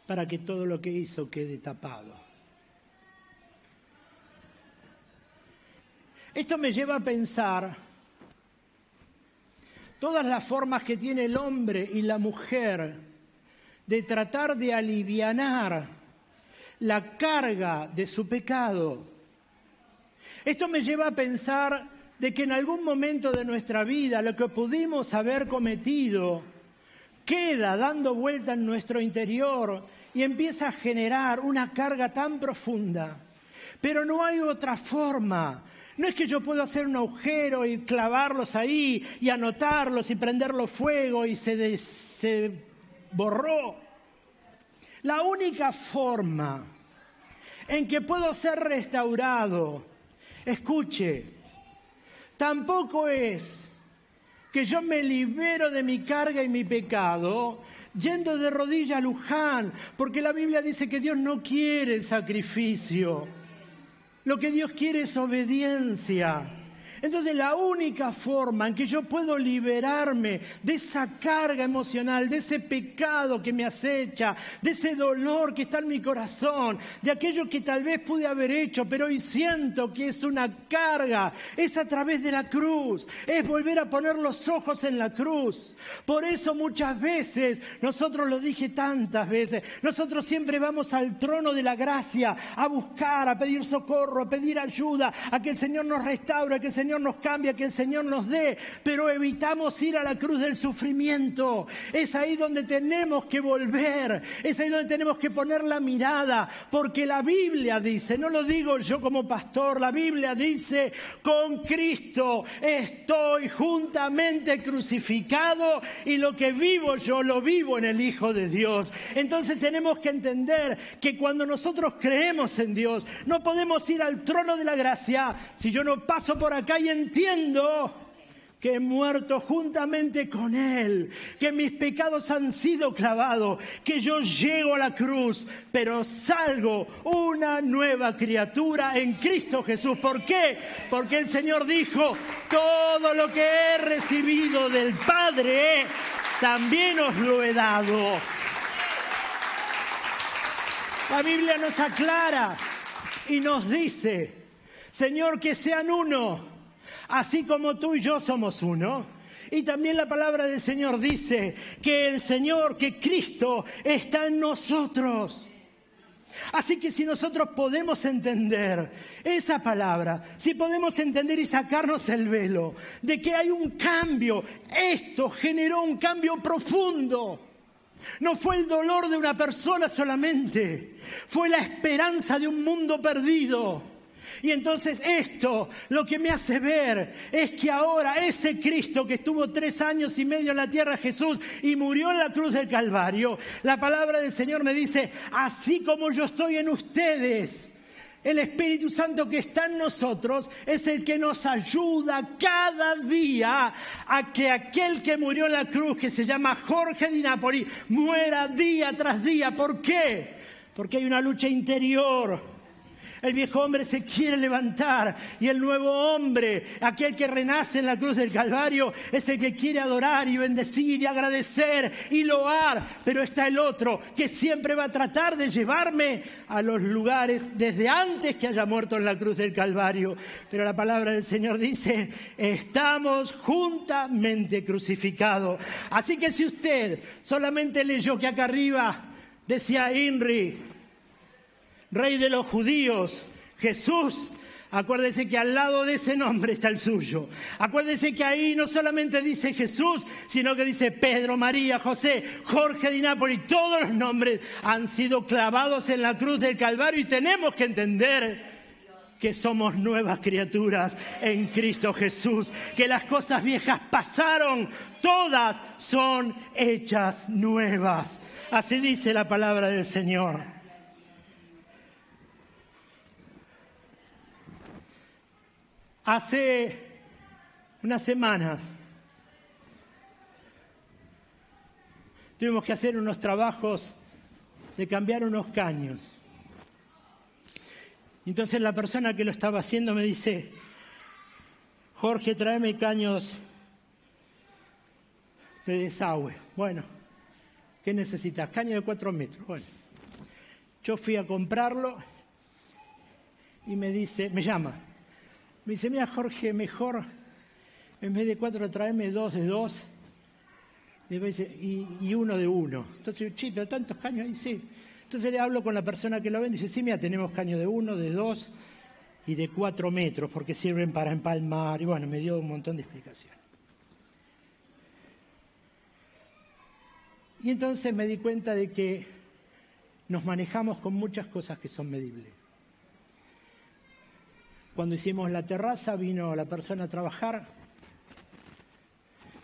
para que todo lo que hizo quede tapado. Esto me lleva a pensar todas las formas que tiene el hombre y la mujer de tratar de alivianar la carga de su pecado. Esto me lleva a pensar de que en algún momento de nuestra vida lo que pudimos haber cometido queda dando vuelta en nuestro interior y empieza a generar una carga tan profunda. Pero no hay otra forma. No es que yo pueda hacer un agujero y clavarlos ahí y anotarlos y prenderlos fuego y se borró. La única forma en que puedo ser restaurado, escuche, tampoco es que yo me libero de mi carga y mi pecado yendo de rodilla a Luján, porque la Biblia dice que Dios no quiere el sacrificio. Lo que Dios quiere es obediencia. Entonces la única forma en que yo puedo liberarme de esa carga emocional, de ese pecado que me acecha, de ese dolor que está en mi corazón, de aquello que tal vez pude haber hecho, pero hoy siento que es una carga, es a través de la cruz, es volver a poner los ojos en la cruz. Por eso muchas veces, nosotros lo dije tantas veces, nosotros siempre vamos al trono de la gracia a buscar, a pedir socorro, a pedir ayuda, a que el Señor nos restaure, a que el Señor nos cambie, que el Señor nos dé, pero evitamos ir a la cruz del sufrimiento. Es ahí donde tenemos que volver, es ahí donde tenemos que poner la mirada, porque la Biblia dice, no lo digo yo como pastor, la Biblia dice, con Cristo estoy juntamente crucificado y lo que vivo yo lo vivo en el Hijo de Dios. Entonces tenemos que entender que cuando nosotros creemos en Dios, no podemos ir al trono de la gracia si yo no paso por acá y entiendo que he muerto juntamente con Él, que mis pecados han sido clavados, que yo llego a la cruz, pero salgo una nueva criatura en Cristo Jesús. ¿Por qué? Porque el Señor dijo, todo lo que he recibido del Padre, también os lo he dado. La Biblia nos aclara y nos dice, Señor, que sean uno, así como tú y yo somos uno. Y también la palabra del Señor dice que el Señor, que Cristo está en nosotros. Así que si nosotros podemos entender esa palabra, si podemos entender y sacarnos el velo de que hay un cambio, esto generó un cambio profundo. No fue el dolor de una persona solamente, fue la esperanza de un mundo perdido. Y entonces esto lo que me hace ver es que ahora ese Cristo que estuvo 3 años y medio en la tierra, Jesús, y murió en la cruz del Calvario, la palabra del Señor me dice, así como yo estoy en ustedes, el Espíritu Santo que está en nosotros es el que nos ayuda cada día a que aquel que murió en la cruz, que se llama Jorge Di Napoli, muera día tras día. ¿Por qué? Porque hay una lucha interior. El viejo hombre se quiere levantar y el nuevo hombre, aquel que renace en la cruz del Calvario, es el que quiere adorar y bendecir y agradecer y loar. Pero está el otro que siempre va a tratar de llevarme a los lugares desde antes que haya muerto en la cruz del Calvario. Pero la palabra del Señor dice, estamos juntamente crucificados. Así que si usted solamente leyó que acá arriba decía INRI, Rey de los judíos, Jesús, acuérdese que al lado de ese nombre está el suyo. Acuérdese que ahí no solamente dice Jesús, sino que dice Pedro, María, José, Jorge Di Napoli. Todos los nombres han sido clavados en la cruz del Calvario y tenemos que entender que somos nuevas criaturas en Cristo Jesús, que las cosas viejas pasaron, todas son hechas nuevas. Así dice la palabra del Señor. Hace unas semanas tuvimos que hacer unos trabajos de cambiar unos caños. Entonces la persona que lo estaba haciendo me dice, Jorge, tráeme caños de desagüe. Bueno, ¿qué necesitas? Caño de 4 metros. Bueno, yo fui a comprarlo y me llama. Me dice, mira Jorge, mejor en vez de 4 tráeme 2 de 2 y 1 de 1. Entonces, sí, pero tantos caños ahí, sí. Entonces le hablo con la persona que lo vende y dice, sí, mira, tenemos caños de 1, de 2 y de 4 metros porque sirven para empalmar. Y bueno, me dio un montón de explicaciones. Y entonces me di cuenta de que nos manejamos con muchas cosas que son medibles. Cuando hicimos la terraza, vino la persona a trabajar,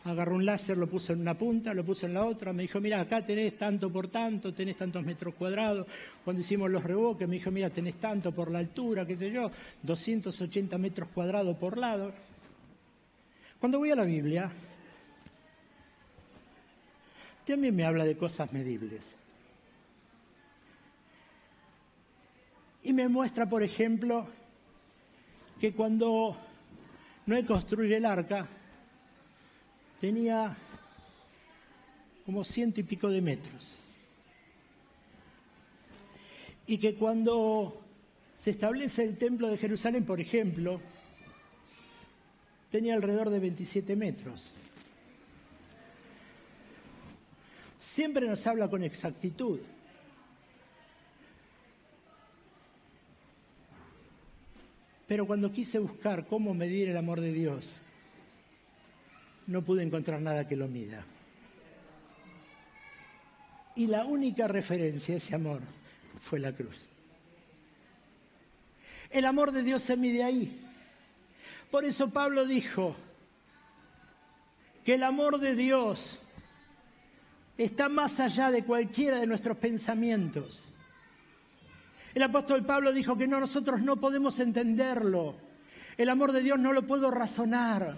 agarró un láser, lo puso en una punta, lo puso en la otra, me dijo, mira, acá tenés tanto por tanto, tenés tantos metros cuadrados. Cuando hicimos los revoques, me dijo, mira, tenés tanto por la altura, qué sé yo, 280 metros cuadrados por lado. Cuando voy a la Biblia, también me habla de cosas medibles. Y me muestra, por ejemplo, que cuando Noé construye el arca, tenía como 100 y pico de metros. Y que cuando se establece el templo de Jerusalén, por ejemplo, tenía alrededor de 27 metros. Siempre nos habla con exactitud. Pero cuando quise buscar cómo medir el amor de Dios, no pude encontrar nada que lo mida. Y la única referencia a ese amor fue la cruz. El amor de Dios se mide ahí. Por eso Pablo dijo que el amor de Dios está más allá de cualquiera de nuestros pensamientos. El apóstol Pablo dijo que nosotros no podemos entenderlo. El amor de Dios no lo puedo razonar.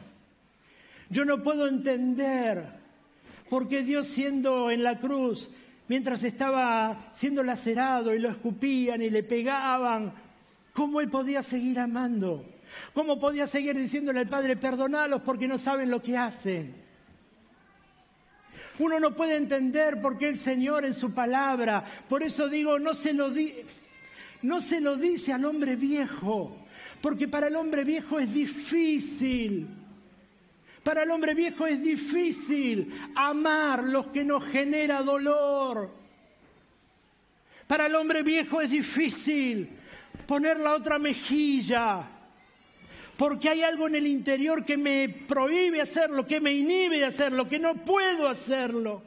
Yo no puedo entender por qué Dios, siendo en la cruz, mientras estaba siendo lacerado y lo escupían y le pegaban, cómo Él podía seguir amando. Cómo podía seguir diciéndole al Padre, perdonalos porque no saben lo que hacen. Uno no puede entender por qué el Señor en su palabra, por eso digo, no se lo dice al hombre viejo, porque para el hombre viejo es difícil. Para el hombre viejo es difícil amar lo que nos genera dolor. Para el hombre viejo es difícil poner la otra mejilla, porque hay algo en el interior que me prohíbe hacerlo, que me inhibe de hacerlo, que no puedo hacerlo.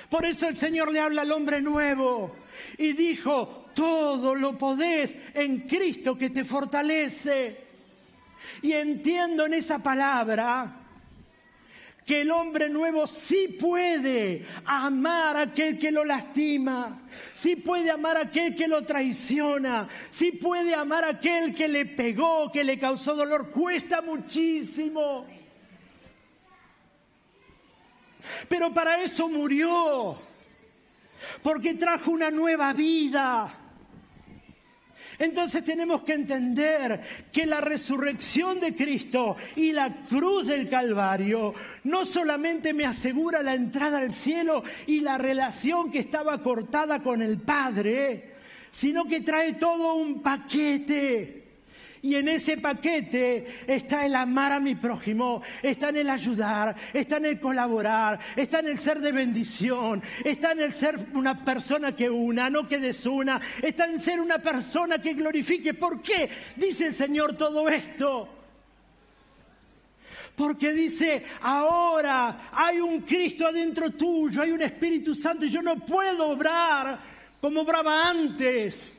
Por eso el Señor le habla al hombre nuevo y dijo, todo lo podés en Cristo que te fortalece. Y entiendo en esa palabra que el hombre nuevo sí puede amar a aquel que lo lastima, sí puede amar a aquel que lo traiciona, sí puede amar a aquel que le pegó, que le causó dolor. Cuesta muchísimo. Pero para eso murió, porque trajo una nueva vida. Entonces tenemos que entender que la resurrección de Cristo y la cruz del Calvario no solamente me asegura la entrada al cielo y la relación que estaba cortada con el Padre, sino que trae todo un paquete. Y en ese paquete está el amar a mi prójimo, está en el ayudar, está en el colaborar, está en el ser de bendición, está en el ser una persona que una, no que desuna, está en ser una persona que glorifique. ¿Por qué dice el Señor todo esto? Porque dice, ahora hay un Cristo adentro tuyo, hay un Espíritu Santo y yo no puedo obrar como obraba antes.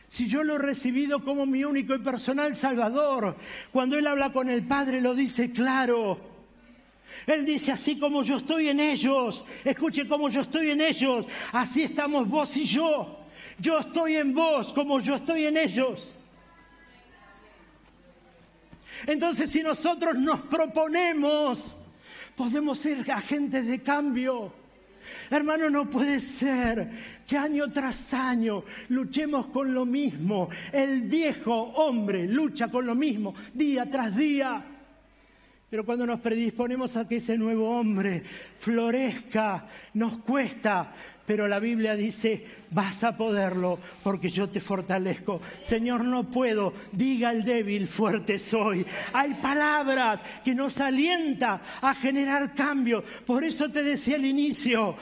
Si yo lo he recibido como mi único y personal Salvador, cuando Él habla con el Padre lo dice claro. Él dice, así como yo estoy en ellos, escuche, como yo estoy en ellos, así estamos vos y yo. Yo estoy en vos como yo estoy en ellos. Entonces, si nosotros nos proponemos, podemos ser agentes de cambio. Hermano, no puede ser que año tras año luchemos con lo mismo. El viejo hombre lucha con lo mismo día tras día. Pero cuando nos predisponemos a que ese nuevo hombre florezca, nos cuesta. Pero la Biblia dice, vas a poderlo porque yo te fortalezco. Señor, no puedo. Diga el débil, fuerte soy. Hay palabras que nos alientan a generar cambio. Por eso te decía al inicio,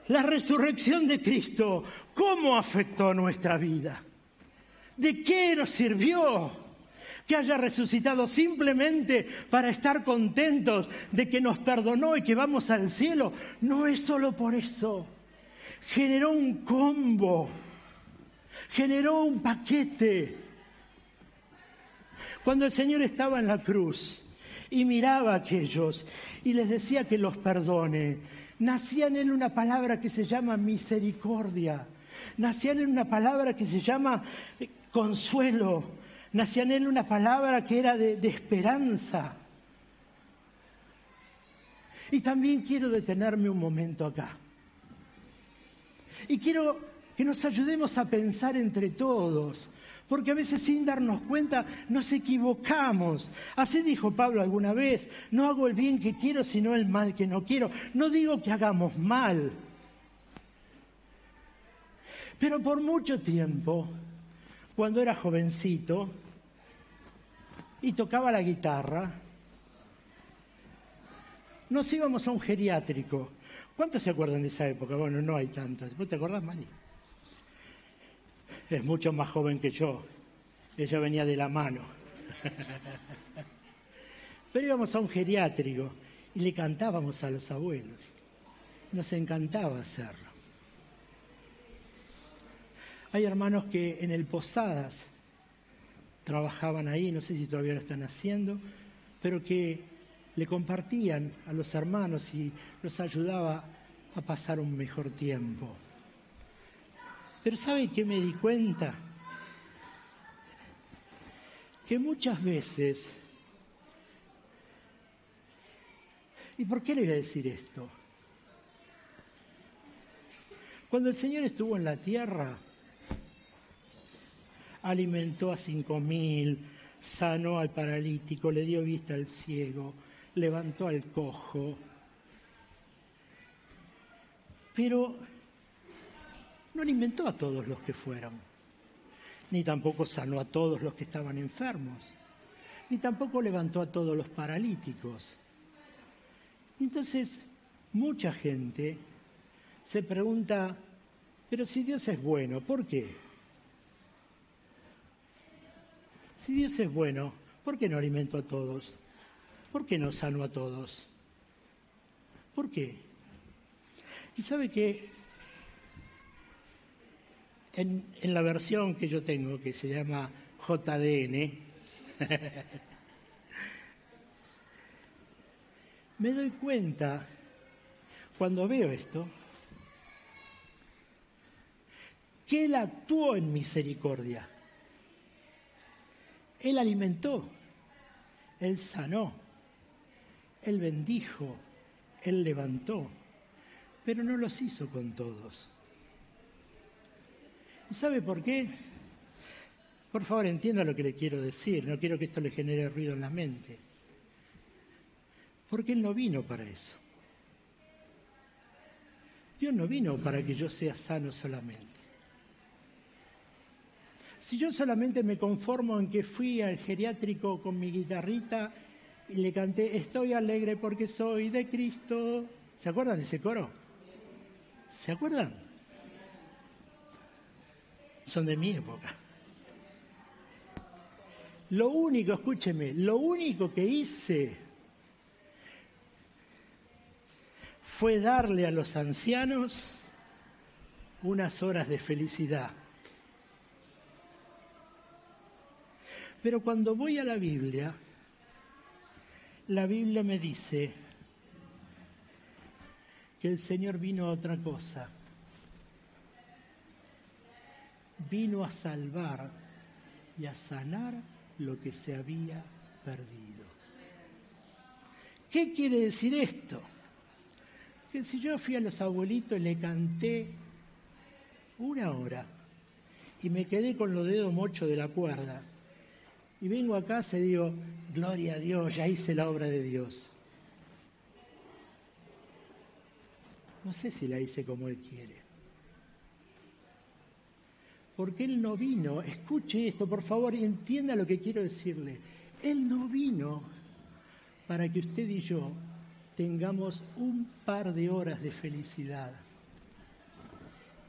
la resurrección de Cristo, ¿cómo afectó nuestra vida? ¿De qué nos sirvió que haya resucitado simplemente para estar contentos de que nos perdonó y que vamos al cielo? No es solo por eso. Generó un combo, generó un paquete. Cuando el Señor estaba en la cruz y miraba a aquellos y les decía que los perdone, nacía en Él una palabra que se llama misericordia, nacía en Él una palabra que se llama consuelo, nacía en Él una palabra que era de esperanza. Y también quiero detenerme un momento acá. Y quiero que nos ayudemos a pensar entre todos, porque a veces sin darnos cuenta nos equivocamos. Así dijo Pablo alguna vez, no hago el bien que quiero, sino el mal que no quiero. No digo que hagamos mal, pero por mucho tiempo, cuando era jovencito y tocaba la guitarra, nos íbamos a un geriátrico. ¿Cuántos se acuerdan de esa época? Bueno, no hay tantas. ¿Vos te acordás, Mani? Es mucho más joven que yo. Ella venía de la mano. Pero íbamos a un geriátrico y le cantábamos a los abuelos. Nos encantaba hacerlo. Hay hermanos que en el Posadas trabajaban ahí, no sé si todavía lo están haciendo, pero que le compartían a los hermanos y los ayudaba a pasar un mejor tiempo. Pero ¿sabe qué me di cuenta? Que muchas veces, ¿y por qué le voy a decir esto? Cuando el Señor estuvo en la tierra, alimentó a 5.000, sanó al paralítico, le dio vista al ciego, levantó al cojo, pero no alimentó a todos los que fueron, ni tampoco sanó a todos los que estaban enfermos, ni tampoco levantó a todos los paralíticos. Entonces, mucha gente se pregunta, pero si Dios es bueno, ¿por qué? Si Dios es bueno, ¿por qué no alimentó a todos? ¿Por qué no sanó a todos? ¿Por qué? Y sabe que en la versión que yo tengo, que se llama JDN, me doy cuenta, cuando veo esto, que Él actuó en misericordia. Él alimentó, Él sanó, Él bendijo, Él levantó, pero no los hizo con todos. ¿Y sabe por qué? Por favor, entienda lo que le quiero decir, no quiero que esto le genere ruido en la mente. Porque Él no vino para eso. Dios no vino para que yo sea sano solamente. Si yo solamente me conformo en que fui al geriátrico con mi guitarrita y le canté, estoy alegre porque soy de Cristo. ¿Se acuerdan de ese coro? ¿Se acuerdan? Son de mi época. Lo único, escúcheme, lo único que hice fue darle a los ancianos unas horas de felicidad. Pero cuando voy a la Biblia me dice que el Señor vino a otra cosa. Vino a salvar y a sanar lo que se había perdido. ¿Qué quiere decir esto? Que si yo fui a los abuelitos y le canté una hora y me quedé con los dedos mochos de la cuerda, y vengo a casa y digo, gloria a Dios, ya hice la obra de Dios. No sé si la hice como Él quiere. Porque Él no vino, escuche esto por favor y entienda lo que quiero decirle. Él no vino para que usted y yo tengamos un par de horas de felicidad.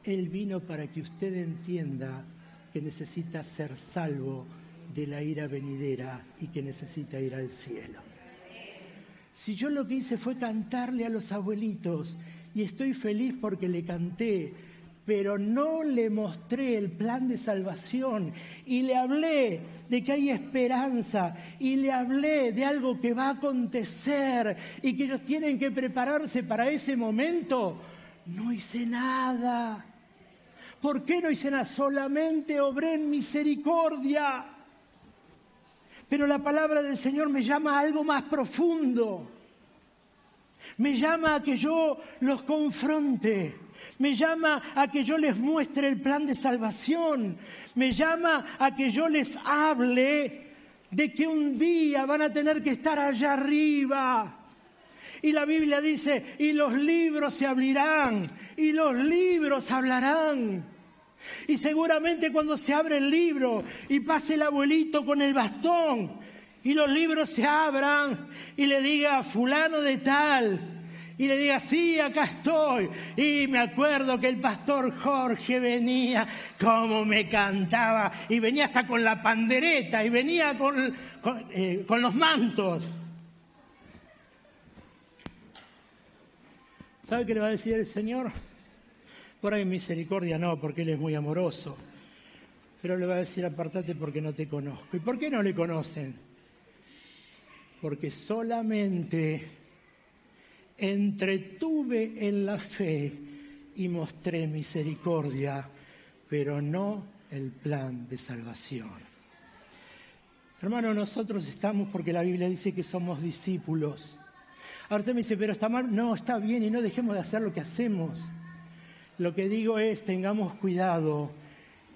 Él vino para que usted entienda que necesita ser salvo de la ira venidera y que necesita ir al cielo. Si yo lo que hice fue cantarle a los abuelitos y estoy feliz porque le canté, pero no le mostré el plan de salvación y le hablé de que hay esperanza y le hablé de algo que va a acontecer y que ellos tienen que prepararse para ese momento, no hice nada. ¿Por qué no hice nada? Solamente obré en misericordia. Pero la palabra del Señor me llama a algo más profundo. Me llama a que yo los confronte. Me llama a que yo les muestre el plan de salvación. Me llama a que yo les hable de que un día van a tener que estar allá arriba. Y la Biblia dice, y los libros se abrirán, y los libros hablarán. Y seguramente cuando se abre el libro y pase el abuelito con el bastón y los libros se abran y le diga fulano de tal y le diga sí, acá estoy, y me acuerdo que el pastor Jorge venía como me cantaba y venía hasta con la pandereta y venía con los mantos. ¿Sabe qué le va a decir el Señor? Por ahí misericordia no, porque Él es muy amoroso. Pero le va a decir, apártate porque no te conozco. ¿Y por qué no le conocen? Porque solamente entretuve en la fe y mostré misericordia, pero no el plan de salvación. Hermano, nosotros estamos porque la Biblia dice que somos discípulos. Ahora usted me dice, pero está mal. No, está bien y no dejemos de hacer lo que hacemos. Lo que digo es, tengamos cuidado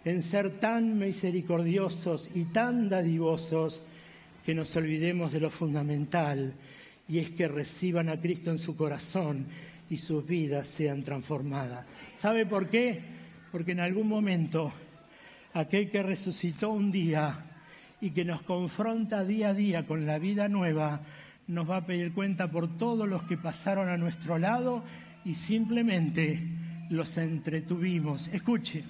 en ser tan misericordiosos y tan dadivosos que nos olvidemos de lo fundamental, y es que reciban a Cristo en su corazón y sus vidas sean transformadas. ¿Sabe por qué? Porque en algún momento aquel que resucitó un día y que nos confronta día a día con la vida nueva, nos va a pedir cuenta por todos los que pasaron a nuestro lado y simplemente los entretuvimos. Escuche.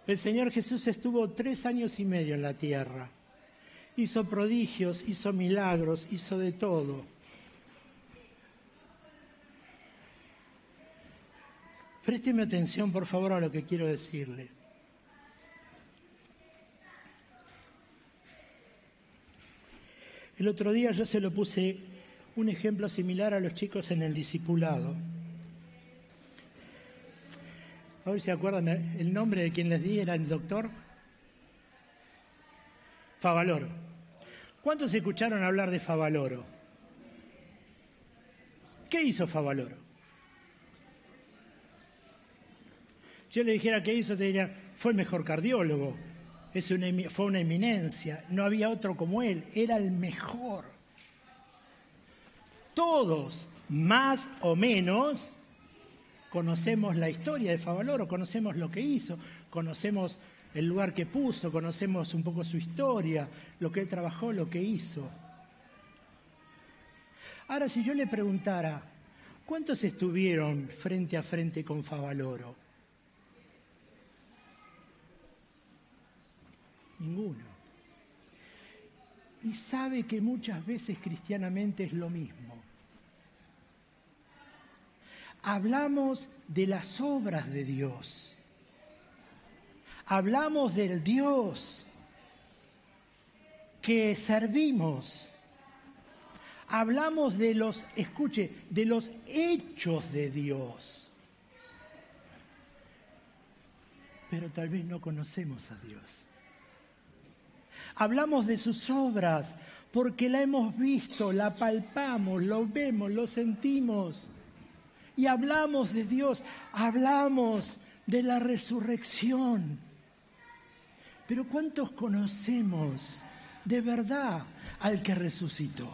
El Señor Jesús estuvo 3 años y medio en la tierra. Hizo prodigios, hizo milagros, hizo de todo. Présteme atención, por favor, a lo que quiero decirle. El otro día yo se lo puse un ejemplo similar a los chicos en el discipulado. A ver si se acuerdan, el nombre de quien les di era el doctor Favaloro. ¿Cuántos escucharon hablar de Favaloro? ¿Qué hizo Favaloro? Si yo le dijera qué hizo, te diría, fue el mejor cardiólogo, fue una eminencia, no había otro como él, era el mejor. Todos, más o menos, conocemos la historia de Favaloro, conocemos lo que hizo, conocemos el lugar que puso, conocemos un poco su historia, lo que él trabajó, lo que hizo. Ahora, si yo le preguntara, ¿cuántos estuvieron frente a frente con Favaloro? Ninguno. Y sabe que muchas veces cristianamente es lo mismo. Hablamos de las obras de Dios. Hablamos del Dios que servimos. Hablamos de los hechos de Dios. Pero tal vez no conocemos a Dios. Hablamos de sus obras porque la hemos visto, la palpamos, lo vemos, lo sentimos. Y hablamos de Dios, hablamos de la resurrección. Pero ¿cuántos conocemos de verdad al que resucitó?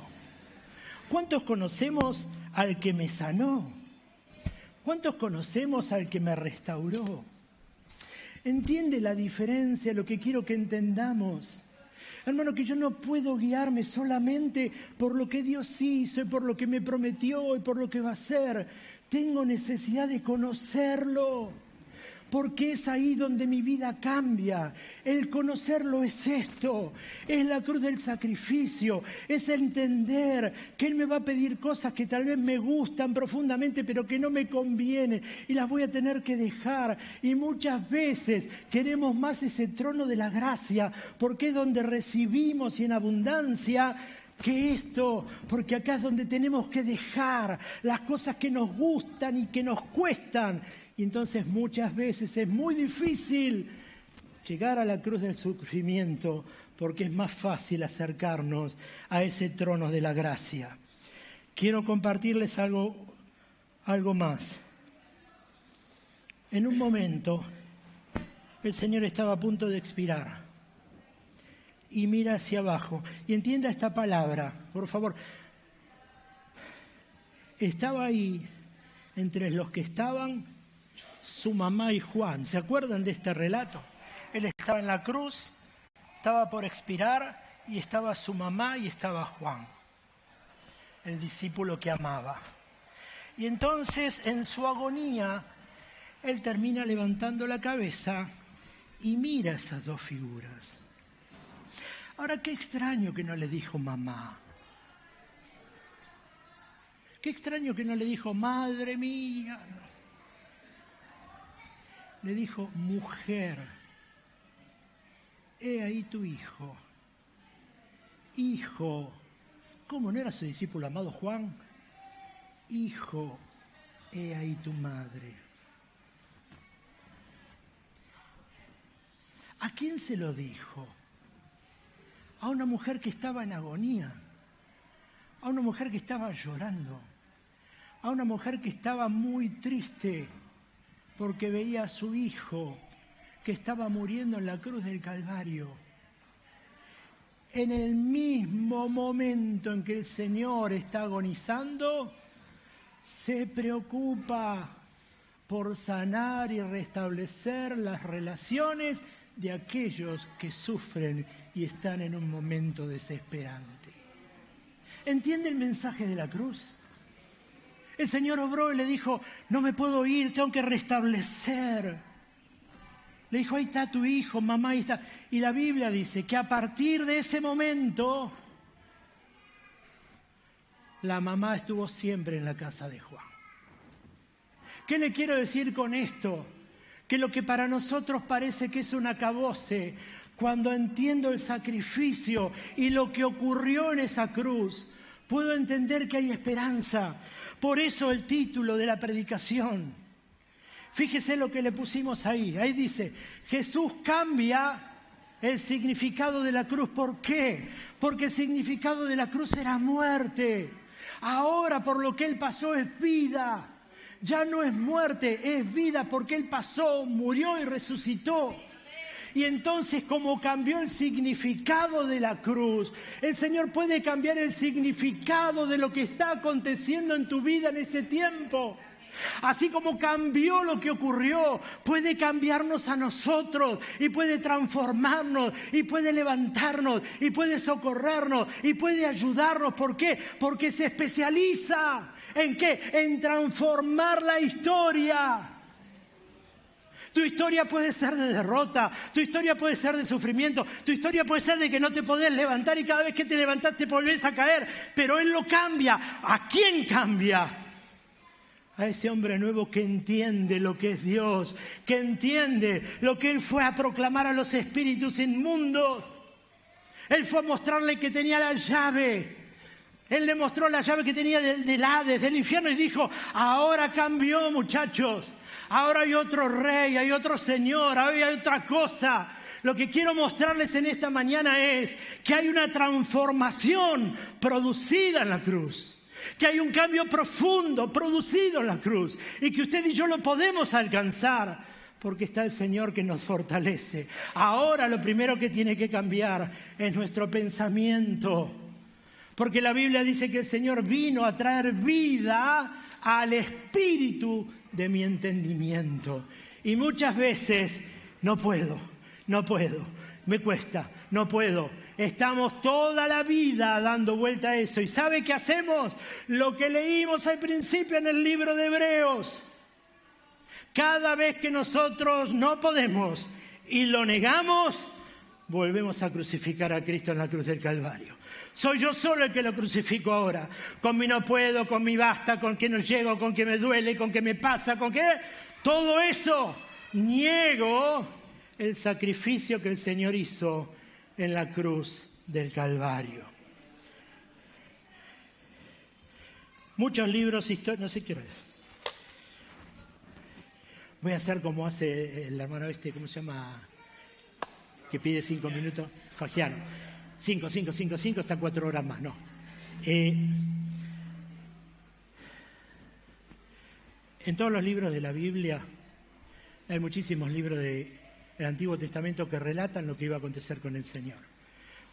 ¿Cuántos conocemos al que me sanó? ¿Cuántos conocemos al que me restauró? ¿Entiende la diferencia, lo que quiero que entendamos? Hermano, que yo no puedo guiarme solamente por lo que Dios hizo y por lo que me prometió y por lo que va a hacer. Tengo necesidad de conocerlo, porque es ahí donde mi vida cambia. El conocerlo es esto, es la cruz del sacrificio, es entender que Él me va a pedir cosas que tal vez me gustan profundamente, pero que no me convienen y las voy a tener que dejar. Y muchas veces queremos más ese trono de la gracia, porque es donde recibimos y en abundancia, que esto, porque acá es donde tenemos que dejar las cosas que nos gustan y que nos cuestan. Y entonces muchas veces es muy difícil llegar a la cruz del sufrimiento, porque es más fácil acercarnos a ese trono de la gracia. Quiero compartirles algo más. En un momento, el Señor estaba a punto de expirar. Y mira hacia abajo. Y entienda esta palabra, por favor. Estaba ahí, entre los que estaban, su mamá y Juan. ¿Se acuerdan de este relato? Él estaba en la cruz, estaba por expirar, y estaba su mamá y estaba Juan, el discípulo que amaba. Y entonces, en su agonía, él termina levantando la cabeza y mira esas dos figuras. Ahora, qué extraño que no le dijo mamá. Qué extraño que no le dijo madre mía. Le dijo mujer. He ahí tu hijo. Hijo. ¿Cómo no era su discípulo amado Juan? Hijo, he ahí tu madre. ¿A quién se lo dijo? A una mujer que estaba en agonía, a una mujer que estaba llorando, a una mujer que estaba muy triste, porque veía a su hijo que estaba muriendo en la cruz del Calvario. En el mismo momento en que el Señor está agonizando, se preocupa por sanar y restablecer las relaciones de aquellos que sufren y están en un momento desesperante. ¿Entiende el mensaje de la cruz? El Señor obró y le dijo, no me puedo ir, tengo que restablecer. Le dijo, ahí está tu hijo, mamá, ahí está. Y la Biblia dice que a partir de ese momento, la mamá estuvo siempre en la casa de Juan. ¿Qué le quiero decir con esto? Que lo que para nosotros parece que es un acabose, cuando entiendo el sacrificio y lo que ocurrió en esa cruz, puedo entender que hay esperanza. Por eso el título de la predicación. Fíjese lo que le pusimos ahí. Ahí dice, Jesús cambia el significado de la cruz. ¿Por qué? Porque el significado de la cruz era muerte. Ahora por lo que Él pasó es vida. Ya no es muerte, es vida porque Él pasó, murió y resucitó. Y entonces, como cambió el significado de la cruz, el Señor puede cambiar el significado de lo que está aconteciendo en tu vida en este tiempo. Así como cambió lo que ocurrió, puede cambiarnos a nosotros y puede transformarnos y puede levantarnos y puede socorrernos y puede ayudarnos. ¿Por qué? Porque se especializa ¿en qué? En transformar la historia. Tu historia puede ser de derrota, tu historia puede ser de sufrimiento, tu historia puede ser de que no te podés levantar y cada vez que te levantás te volvés a caer, pero Él lo cambia. ¿A quién cambia? A ese hombre nuevo que entiende lo que es Dios, que entiende lo que Él fue a proclamar a los espíritus inmundos. Él fue a mostrarle que tenía la llave. Él le mostró la llave que tenía del Hades, del infierno, y dijo, ahora cambió, muchachos. Ahora hay otro rey, hay otro señor, ahora hay otra cosa. Lo que quiero mostrarles en esta mañana es que hay una transformación producida en la cruz. Que hay un cambio profundo producido en la cruz. Y que usted y yo lo podemos alcanzar. Porque está el Señor que nos fortalece. Ahora lo primero que tiene que cambiar es nuestro pensamiento. Porque la Biblia dice que el Señor vino a traer vida al espíritu de mi entendimiento. Y muchas veces no puedo, me cuesta, no puedo. Estamos toda la vida dando vuelta a eso. ¿Y sabe qué hacemos? Lo que leímos al principio en el libro de Hebreos. Cada vez que nosotros no podemos y lo negamos, volvemos a crucificar a Cristo en la cruz del Calvario. Soy yo solo el que lo crucifico ahora. Con mi no puedo, con mi basta, con que no llego, con que me duele, con que me pasa, con que... Todo eso niego el sacrificio que el Señor hizo en la cruz del Calvario. Muchos libros históricos, no sé qué hora es. Voy a hacer como hace el hermano ¿cómo se llama? Que pide 5 minutos, Fagiano. 5, hasta 4 horas más, no. En todos los libros de la Biblia hay muchísimos libros del Antiguo Testamento que relatan lo que iba a acontecer con el Señor.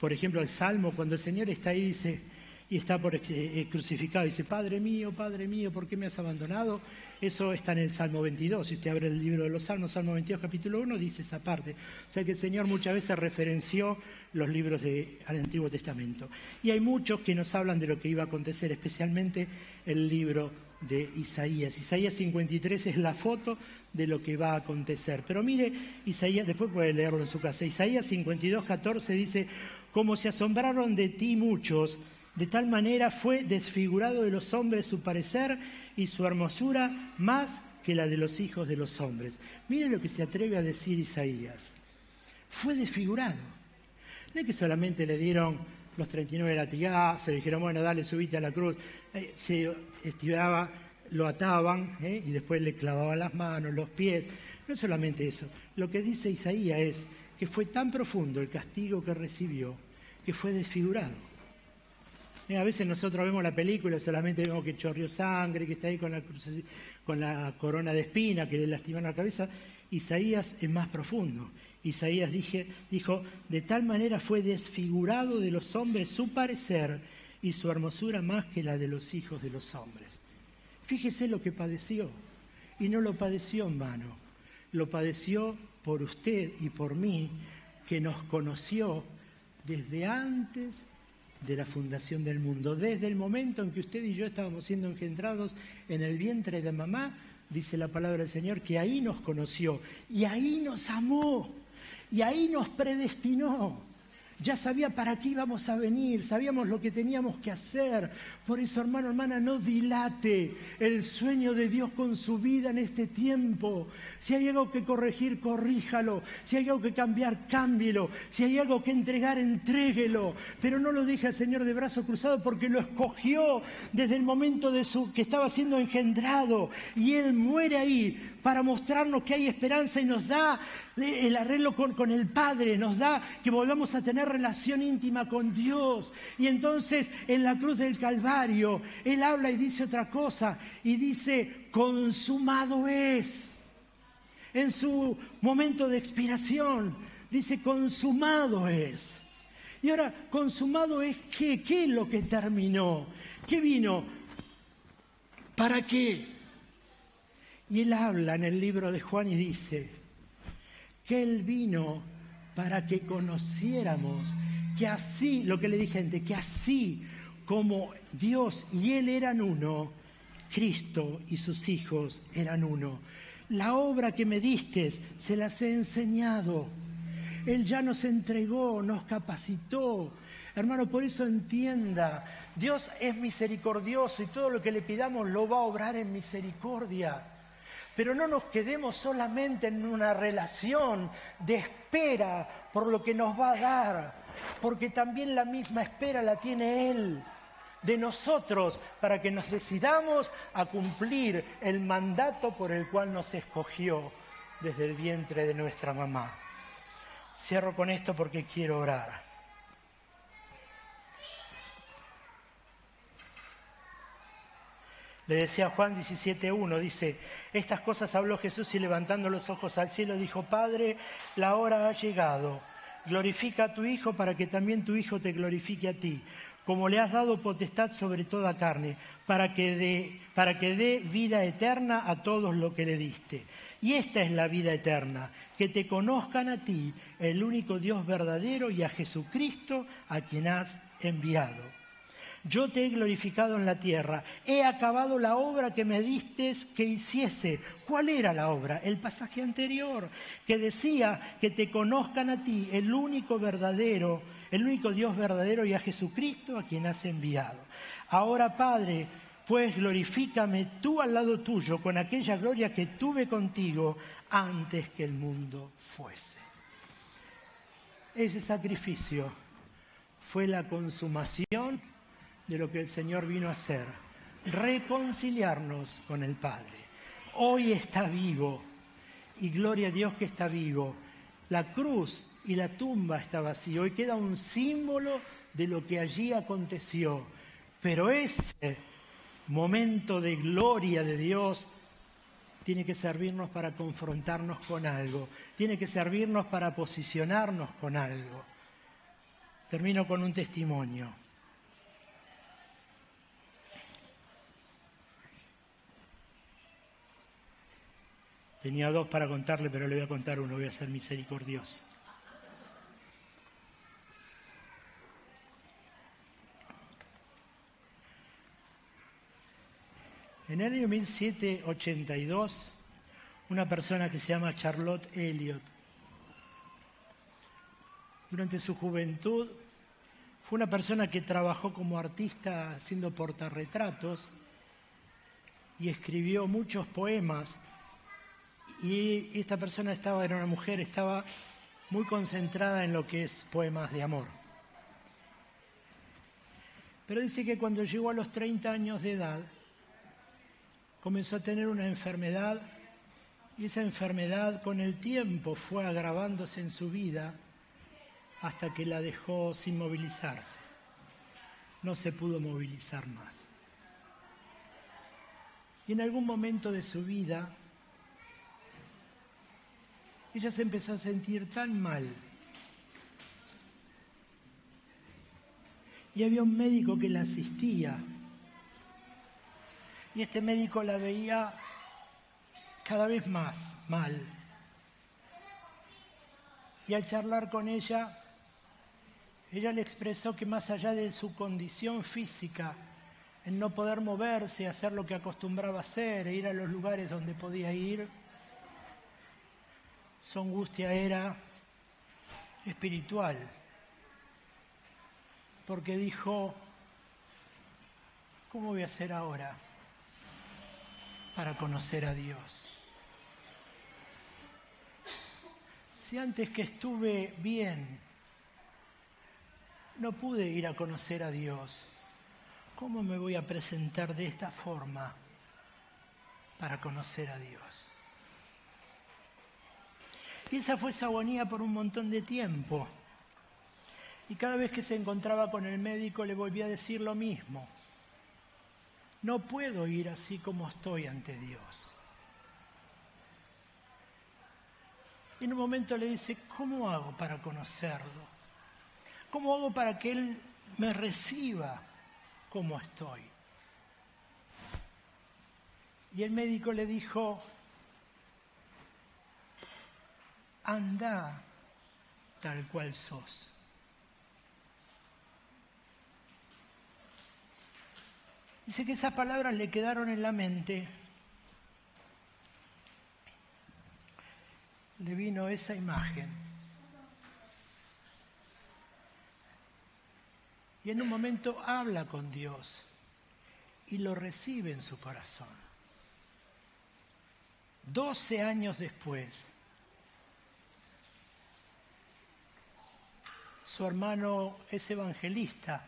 Por ejemplo, el Salmo, cuando el Señor está ahí y está crucificado, dice, Padre mío, ¿por qué me has abandonado? Eso está en el Salmo 22. Si usted abre el libro de los Salmos, Salmo 22, capítulo 1, dice esa parte. O sea que el Señor muchas veces referenció los libros del Antiguo Testamento. Y hay muchos que nos hablan de lo que iba a acontecer, especialmente el libro de Isaías. Isaías 53 es la foto de lo que va a acontecer. Pero mire, Isaías, después puede leerlo en su casa. Isaías 52, 14 dice, como se asombraron de ti muchos, de tal manera fue desfigurado de los hombres su parecer y su hermosura más que la de los hijos de los hombres. Miren lo que se atreve a decir Isaías. Fue desfigurado. No es que solamente le dieron los 39 latigazos, le dijeron, bueno, dale, subite a la cruz. Se estiraba, lo ataban y después le clavaban las manos, los pies. No solamente eso. Lo que dice Isaías es que fue tan profundo el castigo que recibió que fue desfigurado. A veces nosotros vemos la película y solamente vemos que chorreó sangre, que está ahí con la corona de espina, que le lastimaron la cabeza. Isaías es más profundo. Isaías dijo, de tal manera fue desfigurado de los hombres su parecer y su hermosura más que la de los hijos de los hombres. Fíjese lo que padeció. Y no lo padeció en vano. Lo padeció por usted y por mí, que nos conoció desde antes de la fundación del mundo. Desde el momento en que usted y yo estábamos siendo engendrados en el vientre de mamá, dice la palabra del Señor, que ahí nos conoció, y ahí nos amó, y ahí nos predestinó. Ya sabía para qué íbamos a venir, sabíamos lo que teníamos que hacer. Por eso, hermano, hermana, no dilate el sueño de Dios con su vida en este tiempo. Si hay algo que corregir, corríjalo. Si hay algo que cambiar, cámbielo. Si hay algo que entregar, entréguelo. Pero no lo deje al Señor de brazo cruzado, porque lo escogió desde el momento que estaba siendo engendrado. Y Él muere ahí para mostrarnos que hay esperanza y nos da el arreglo con el Padre, nos da que volvamos a tener relación íntima con Dios. Y entonces en la cruz del Calvario Él habla y dice otra cosa, y dice, consumado es. En su momento de expiración dice, consumado es. Y ahora, consumado es ¿qué? ¿Qué es lo que terminó? ¿Qué vino? ¿Para qué? Y Él habla en el libro de Juan y dice que Él vino para que conociéramos que así, lo que le dije antes, que así como Dios y Él eran uno, Cristo y sus hijos eran uno. La obra que me diste se las he enseñado. Él ya nos entregó, nos capacitó. Hermano, por eso entienda, Dios es misericordioso y todo lo que le pidamos lo va a obrar en misericordia. Pero no nos quedemos solamente en una relación de espera por lo que nos va a dar, porque también la misma espera la tiene Él de nosotros para que nos decidamos a cumplir el mandato por el cual nos escogió desde el vientre de nuestra mamá. Cierro con esto porque quiero orar. Le decía Juan 17:1, dice, estas cosas habló Jesús y levantando los ojos al cielo dijo, Padre, la hora ha llegado, glorifica a tu Hijo para que también tu Hijo te glorifique a ti, como le has dado potestad sobre toda carne, para que dé vida eterna a todos los que le diste. Y esta es la vida eterna, que te conozcan a ti, el único Dios verdadero, y a Jesucristo, a quien has enviado. Yo te he glorificado en la tierra, he acabado la obra que me diste que hiciese. ¿Cuál era la obra? El pasaje anterior, que decía que te conozcan a ti, el único Dios verdadero, y a Jesucristo, a quien has enviado. Ahora, Padre, pues glorifícame tú al lado tuyo con aquella gloria que tuve contigo antes que el mundo fuese. Ese sacrificio fue la consumación de lo que el Señor vino a hacer, reconciliarnos con el Padre. Hoy está vivo, y gloria a Dios que está vivo. La cruz y la tumba está vacía. Hoy queda un símbolo de lo que allí aconteció. Pero ese momento de gloria de Dios tiene que servirnos para confrontarnos con algo, tiene que servirnos para posicionarnos con algo. Termino con un testimonio. Tenía dos para contarle, pero le voy a contar uno, voy a ser misericordioso. En el año 1782, una persona que se llama Charlotte Elliott, durante su juventud, fue una persona que trabajó como artista haciendo portarretratos y escribió muchos poemas. Y esta persona era una mujer, estaba muy concentrada en lo que es poemas de amor. Pero dice que cuando llegó a los 30 años de edad, comenzó a tener una enfermedad, y esa enfermedad con el tiempo fue agravándose en su vida hasta que la dejó sin movilizarse. no se pudo movilizar más. Y en algún momento de su vida, ella se empezó a sentir tan mal. Y había un médico que la asistía. Y este médico la veía cada vez más mal. Y al charlar con ella le expresó que más allá de su condición física, en no poder moverse, hacer lo que acostumbraba a hacer, e ir a los lugares donde podía ir, su angustia era espiritual. Porque dijo, ¿cómo voy a hacer ahora para conocer a Dios? Si antes que estuve bien, no pude ir a conocer a Dios, ¿cómo me voy a presentar de esta forma para conocer a Dios? Y esa fue su agonía por un montón de tiempo. Y cada vez que se encontraba con el médico le volvía a decir lo mismo. No puedo ir así como estoy ante Dios. Y en un momento le dice, ¿cómo hago para conocerlo? ¿Cómo hago para que Él me reciba como estoy? Y el médico le dijo, anda tal cual sos. Dice que esas palabras le quedaron en la mente. Le vino esa imagen. Y en un momento habla con Dios y lo recibe en su corazón. 12 años después, su hermano es evangelista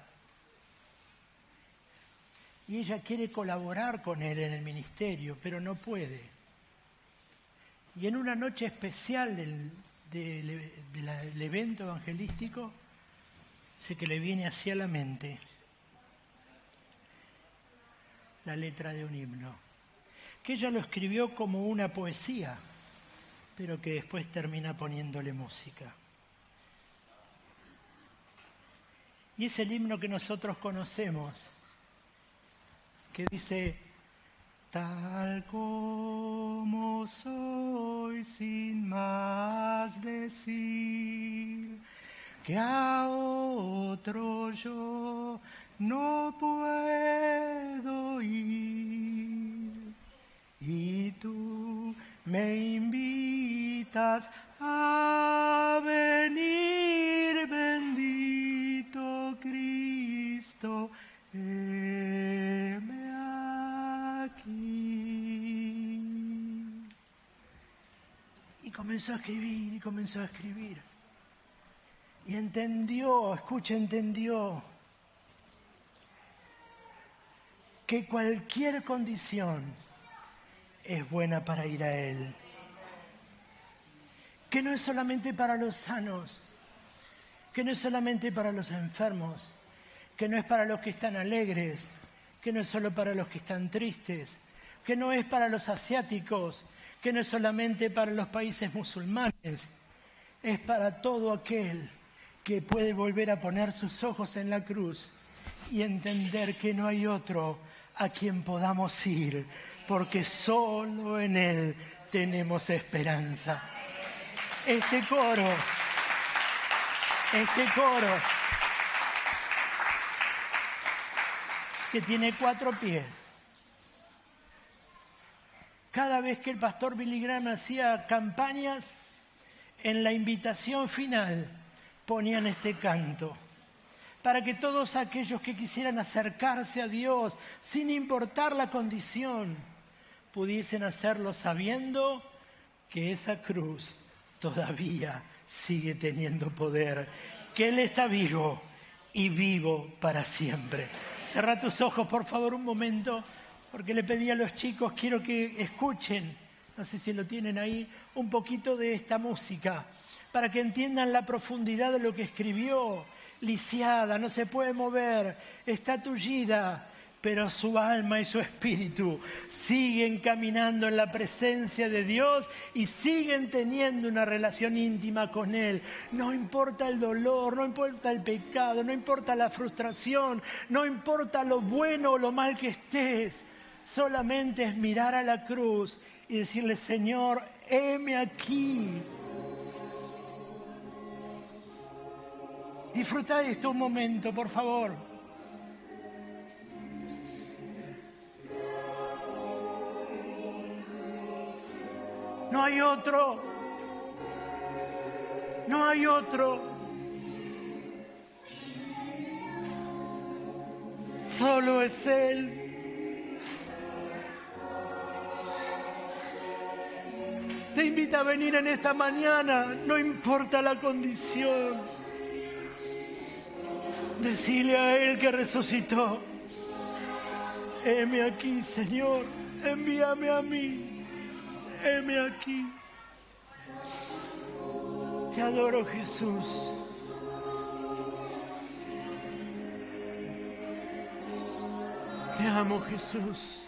y ella quiere colaborar con él en el ministerio, pero no puede. Y en una noche especial del evento evangelístico, sé que le viene hacia la mente la letra de un himno, que ella lo escribió como una poesía, pero que después termina poniéndole música. Y es el himno que nosotros conocemos, que dice, tal como soy sin más decir, que a otro yo no puedo ir, y tú me invitas a venir, bendito Cristo, heme aquí. Y comenzó a escribir. Y entendió que cualquier condición es buena para ir a Él. Que no es solamente para los sanos, que no es solamente para los enfermos, que no es para los que están alegres, que no es solo para los que están tristes, que no es para los asiáticos, que no es solamente para los países musulmanes, es para todo aquel que puede volver a poner sus ojos en la cruz y entender que no hay otro a quien podamos ir, porque solo en Él tenemos esperanza. Este coro, que tiene 4 pies, cada vez que el pastor Billy Graham hacía campañas, en la invitación final ponían este canto, para que todos aquellos que quisieran acercarse a Dios, sin importar la condición, pudiesen hacerlo sabiendo que esa cruz todavía sigue teniendo poder, que Él está vivo y vivo para siempre. Cerra tus ojos, por favor, un momento, porque le pedí a los chicos, quiero que escuchen, no sé si lo tienen ahí, un poquito de esta música, para que entiendan la profundidad de lo que escribió lisiada, no se puede mover, está tullida, pero su alma y su espíritu siguen caminando en la presencia de Dios y siguen teniendo una relación íntima con Él. No importa el dolor, no importa el pecado, no importa la frustración, no importa lo bueno o lo mal que estés. Solamente es mirar a la cruz y decirle: Señor, heme aquí. Disfruta de esto un momento, por favor. No hay otro. No hay otro. Solo es Él. Te invita a venir en esta mañana, no importa la condición. Decile a Él que resucitó: heme aquí, Señor, envíame a mí. Heme aquí. Te adoro, Jesús. Te amo, Jesús.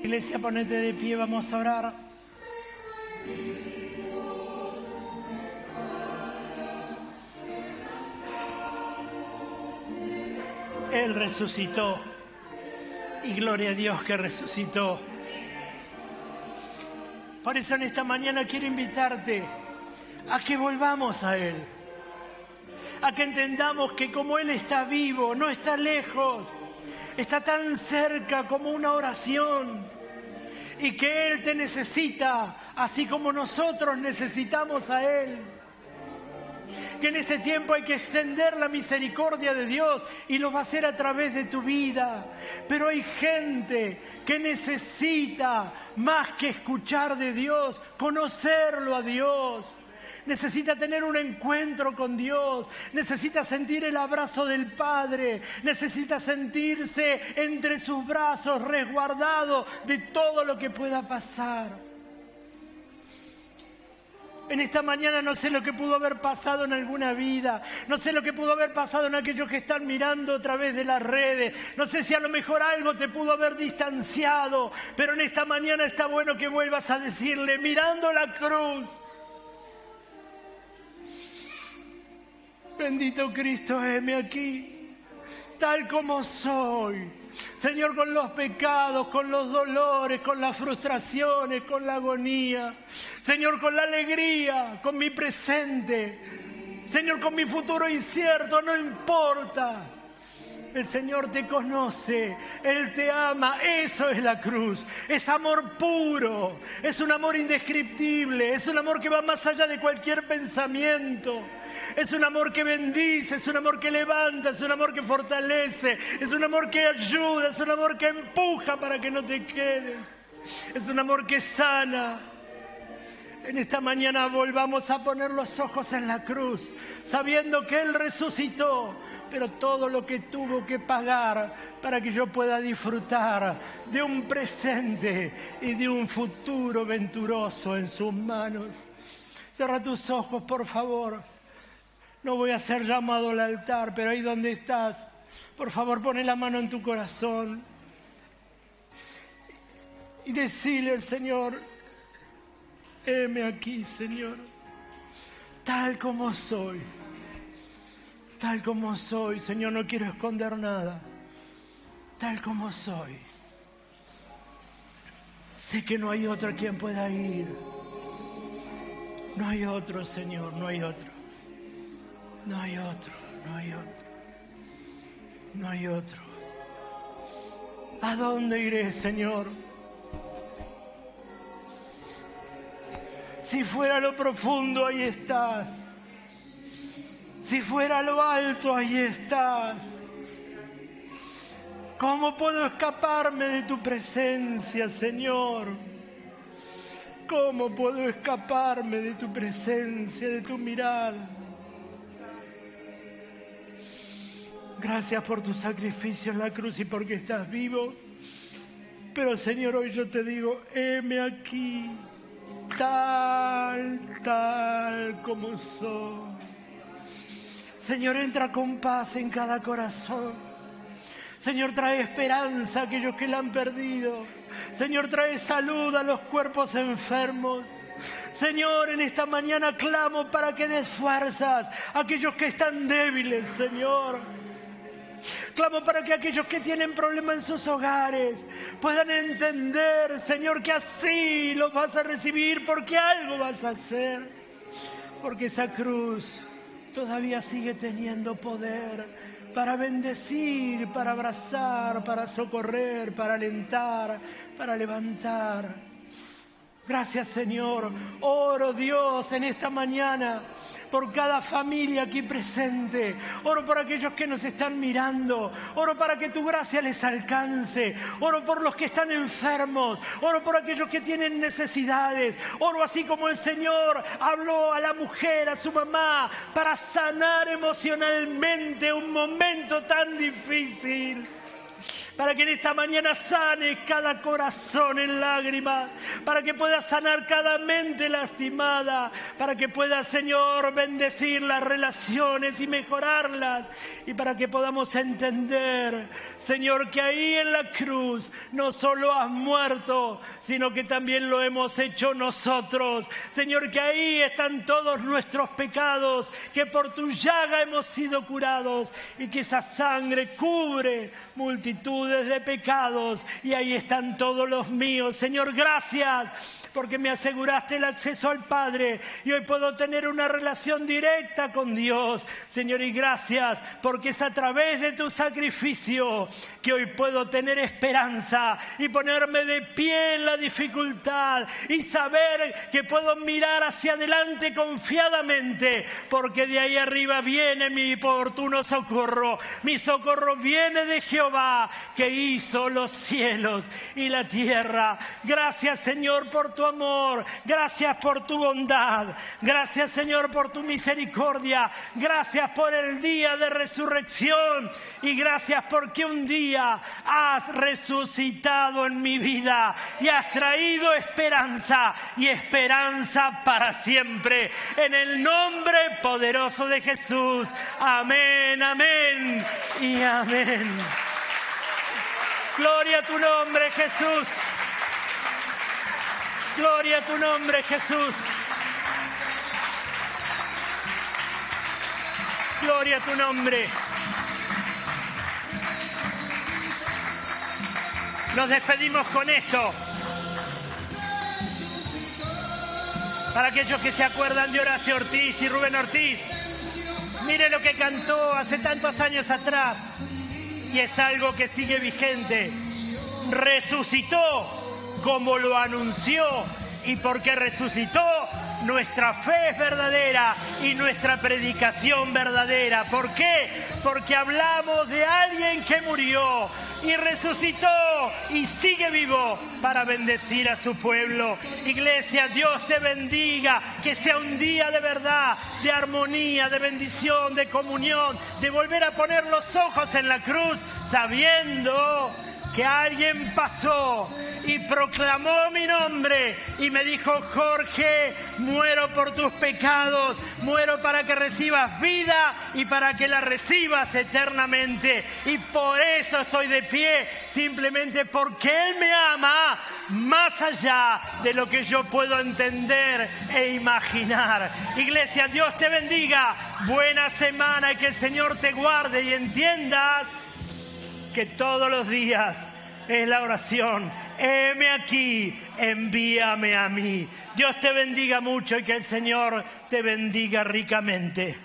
Iglesia, ponete de pie, vamos a orar. Él resucitó y gloria a Dios que resucitó. Por eso en esta mañana quiero invitarte a que volvamos a Él, a que entendamos que como Él está vivo, no está lejos, está tan cerca como una oración, y que Él te necesita así como nosotros necesitamos a Él. Que en este tiempo hay que extender la misericordia de Dios y lo va a hacer a través de tu vida. Pero hay gente que necesita más que escuchar de Dios, conocerlo a Dios. Necesita tener un encuentro con Dios, necesita sentir el abrazo del Padre, necesita sentirse entre sus brazos resguardado de todo lo que pueda pasar. En esta mañana no sé lo que pudo haber pasado en alguna vida, no sé lo que pudo haber pasado en aquellos que están mirando a través de las redes, no sé si a lo mejor algo te pudo haber distanciado, pero en esta mañana está bueno que vuelvas a decirle, mirando la cruz: bendito Cristo, heme aquí, tal como soy. Señor, con los pecados, con los dolores, con las frustraciones, con la agonía. Señor, con la alegría, con mi presente. Señor, con mi futuro incierto, no importa. El Señor te conoce, Él te ama, eso es la cruz, es amor puro, es un amor indescriptible, es un amor que va más allá de cualquier pensamiento, es un amor que bendice, es un amor que levanta, es un amor que fortalece, es un amor que ayuda, es un amor que empuja para que no te quedes, es un amor que sana. En esta mañana volvamos a poner los ojos en la cruz, sabiendo que Él resucitó, pero todo lo que tuvo que pagar para que yo pueda disfrutar de un presente y de un futuro venturoso en sus manos. Cierra tus ojos, por favor. No voy a ser llamado al altar, pero ahí donde estás, por favor, pone la mano en tu corazón y decile al Señor: heme aquí, Señor, tal como soy. Tal como soy, Señor, no quiero esconder nada. Tal como soy. Sé que no hay otro a quien pueda ir. No hay otro, Señor, no hay otro. No hay otro, no hay otro. No hay otro. ¿A dónde iré, Señor? Si fuera a lo profundo, ahí estás. Si fuera a lo alto, ahí estás. ¿Cómo puedo escaparme de tu presencia, Señor? ¿Cómo puedo escaparme de tu presencia, de tu mirada? Gracias por tu sacrificio en la cruz y porque estás vivo. Pero, Señor, hoy yo te digo, heme aquí, tal como soy. Señor, entra con paz en cada corazón. Señor, trae esperanza a aquellos que la han perdido. Señor, trae salud a los cuerpos enfermos. Señor, en esta mañana clamo para que des fuerzas a aquellos que están débiles, Señor. Clamo para que aquellos que tienen problemas en sus hogares puedan entender, Señor, que así los vas a recibir porque algo vas a hacer. Porque esa cruz todavía sigue teniendo poder para bendecir, para abrazar, para socorrer, para alentar, para levantar. Gracias, Señor. Oro, Dios, en esta mañana por cada familia aquí presente. Oro por aquellos que nos están mirando. Oro para que tu gracia les alcance. Oro por los que están enfermos. Oro por aquellos que tienen necesidades. Oro así como el Señor habló a la mujer, a su mamá, para sanar emocionalmente un momento tan difícil. Para que en esta mañana sane cada corazón en lágrimas, para que pueda sanar cada mente lastimada, para que pueda, Señor, bendecir las relaciones y mejorarlas, y para que podamos entender, Señor, que ahí en la cruz no solo has muerto, sino que también lo hemos hecho nosotros. Señor, que ahí están todos nuestros pecados, que por tu llaga hemos sido curados, y que esa sangre cubre multitudes de pecados, y ahí están todos los míos. Señor, gracias porque me aseguraste el acceso al Padre y hoy puedo tener una relación directa con Dios. Señor, y gracias porque es a través de tu sacrificio que hoy puedo tener esperanza y ponerme de pie en la dificultad y saber que puedo mirar hacia adelante confiadamente, porque de ahí arriba viene mi oportuno socorro. Mi socorro viene de Jehová, que hizo los cielos y la tierra. Gracias, Señor, por tu amor. Gracias por tu bondad. Gracias, Señor, por tu misericordia. Gracias por el día de resurrección. Y gracias porque un día has resucitado en mi vida y has traído esperanza, y esperanza para siempre. En el nombre poderoso de Jesús. Amén, amén y amén. Gloria a tu nombre, Jesús. Gloria a tu nombre, Jesús. Gloria a tu nombre. Nos despedimos con esto. Para aquellos que se acuerdan de Horacio Ortiz y Rubén Ortiz, mire lo que cantó hace tantos años atrás. Y es algo que sigue vigente. Resucitó como lo anunció, y porque resucitó, nuestra fe es verdadera y nuestra predicación verdadera. ¿Por qué? Porque hablamos de alguien que murió y resucitó y sigue vivo para bendecir a su pueblo. Iglesia, Dios te bendiga, que sea un día de verdad, de armonía, de bendición, de comunión, de volver a poner los ojos en la cruz, sabiendo que alguien pasó y proclamó mi nombre y me dijo: Jorge, muero por tus pecados, muero para que recibas vida y para que la recibas eternamente. Y por eso estoy de pie, simplemente porque Él me ama más allá de lo que yo puedo entender e imaginar. Iglesia, Dios te bendiga, buena semana y que el Señor te guarde y entiendas que todos los días es la oración: heme aquí, envíame a mí. Dios te bendiga mucho y que el Señor te bendiga ricamente.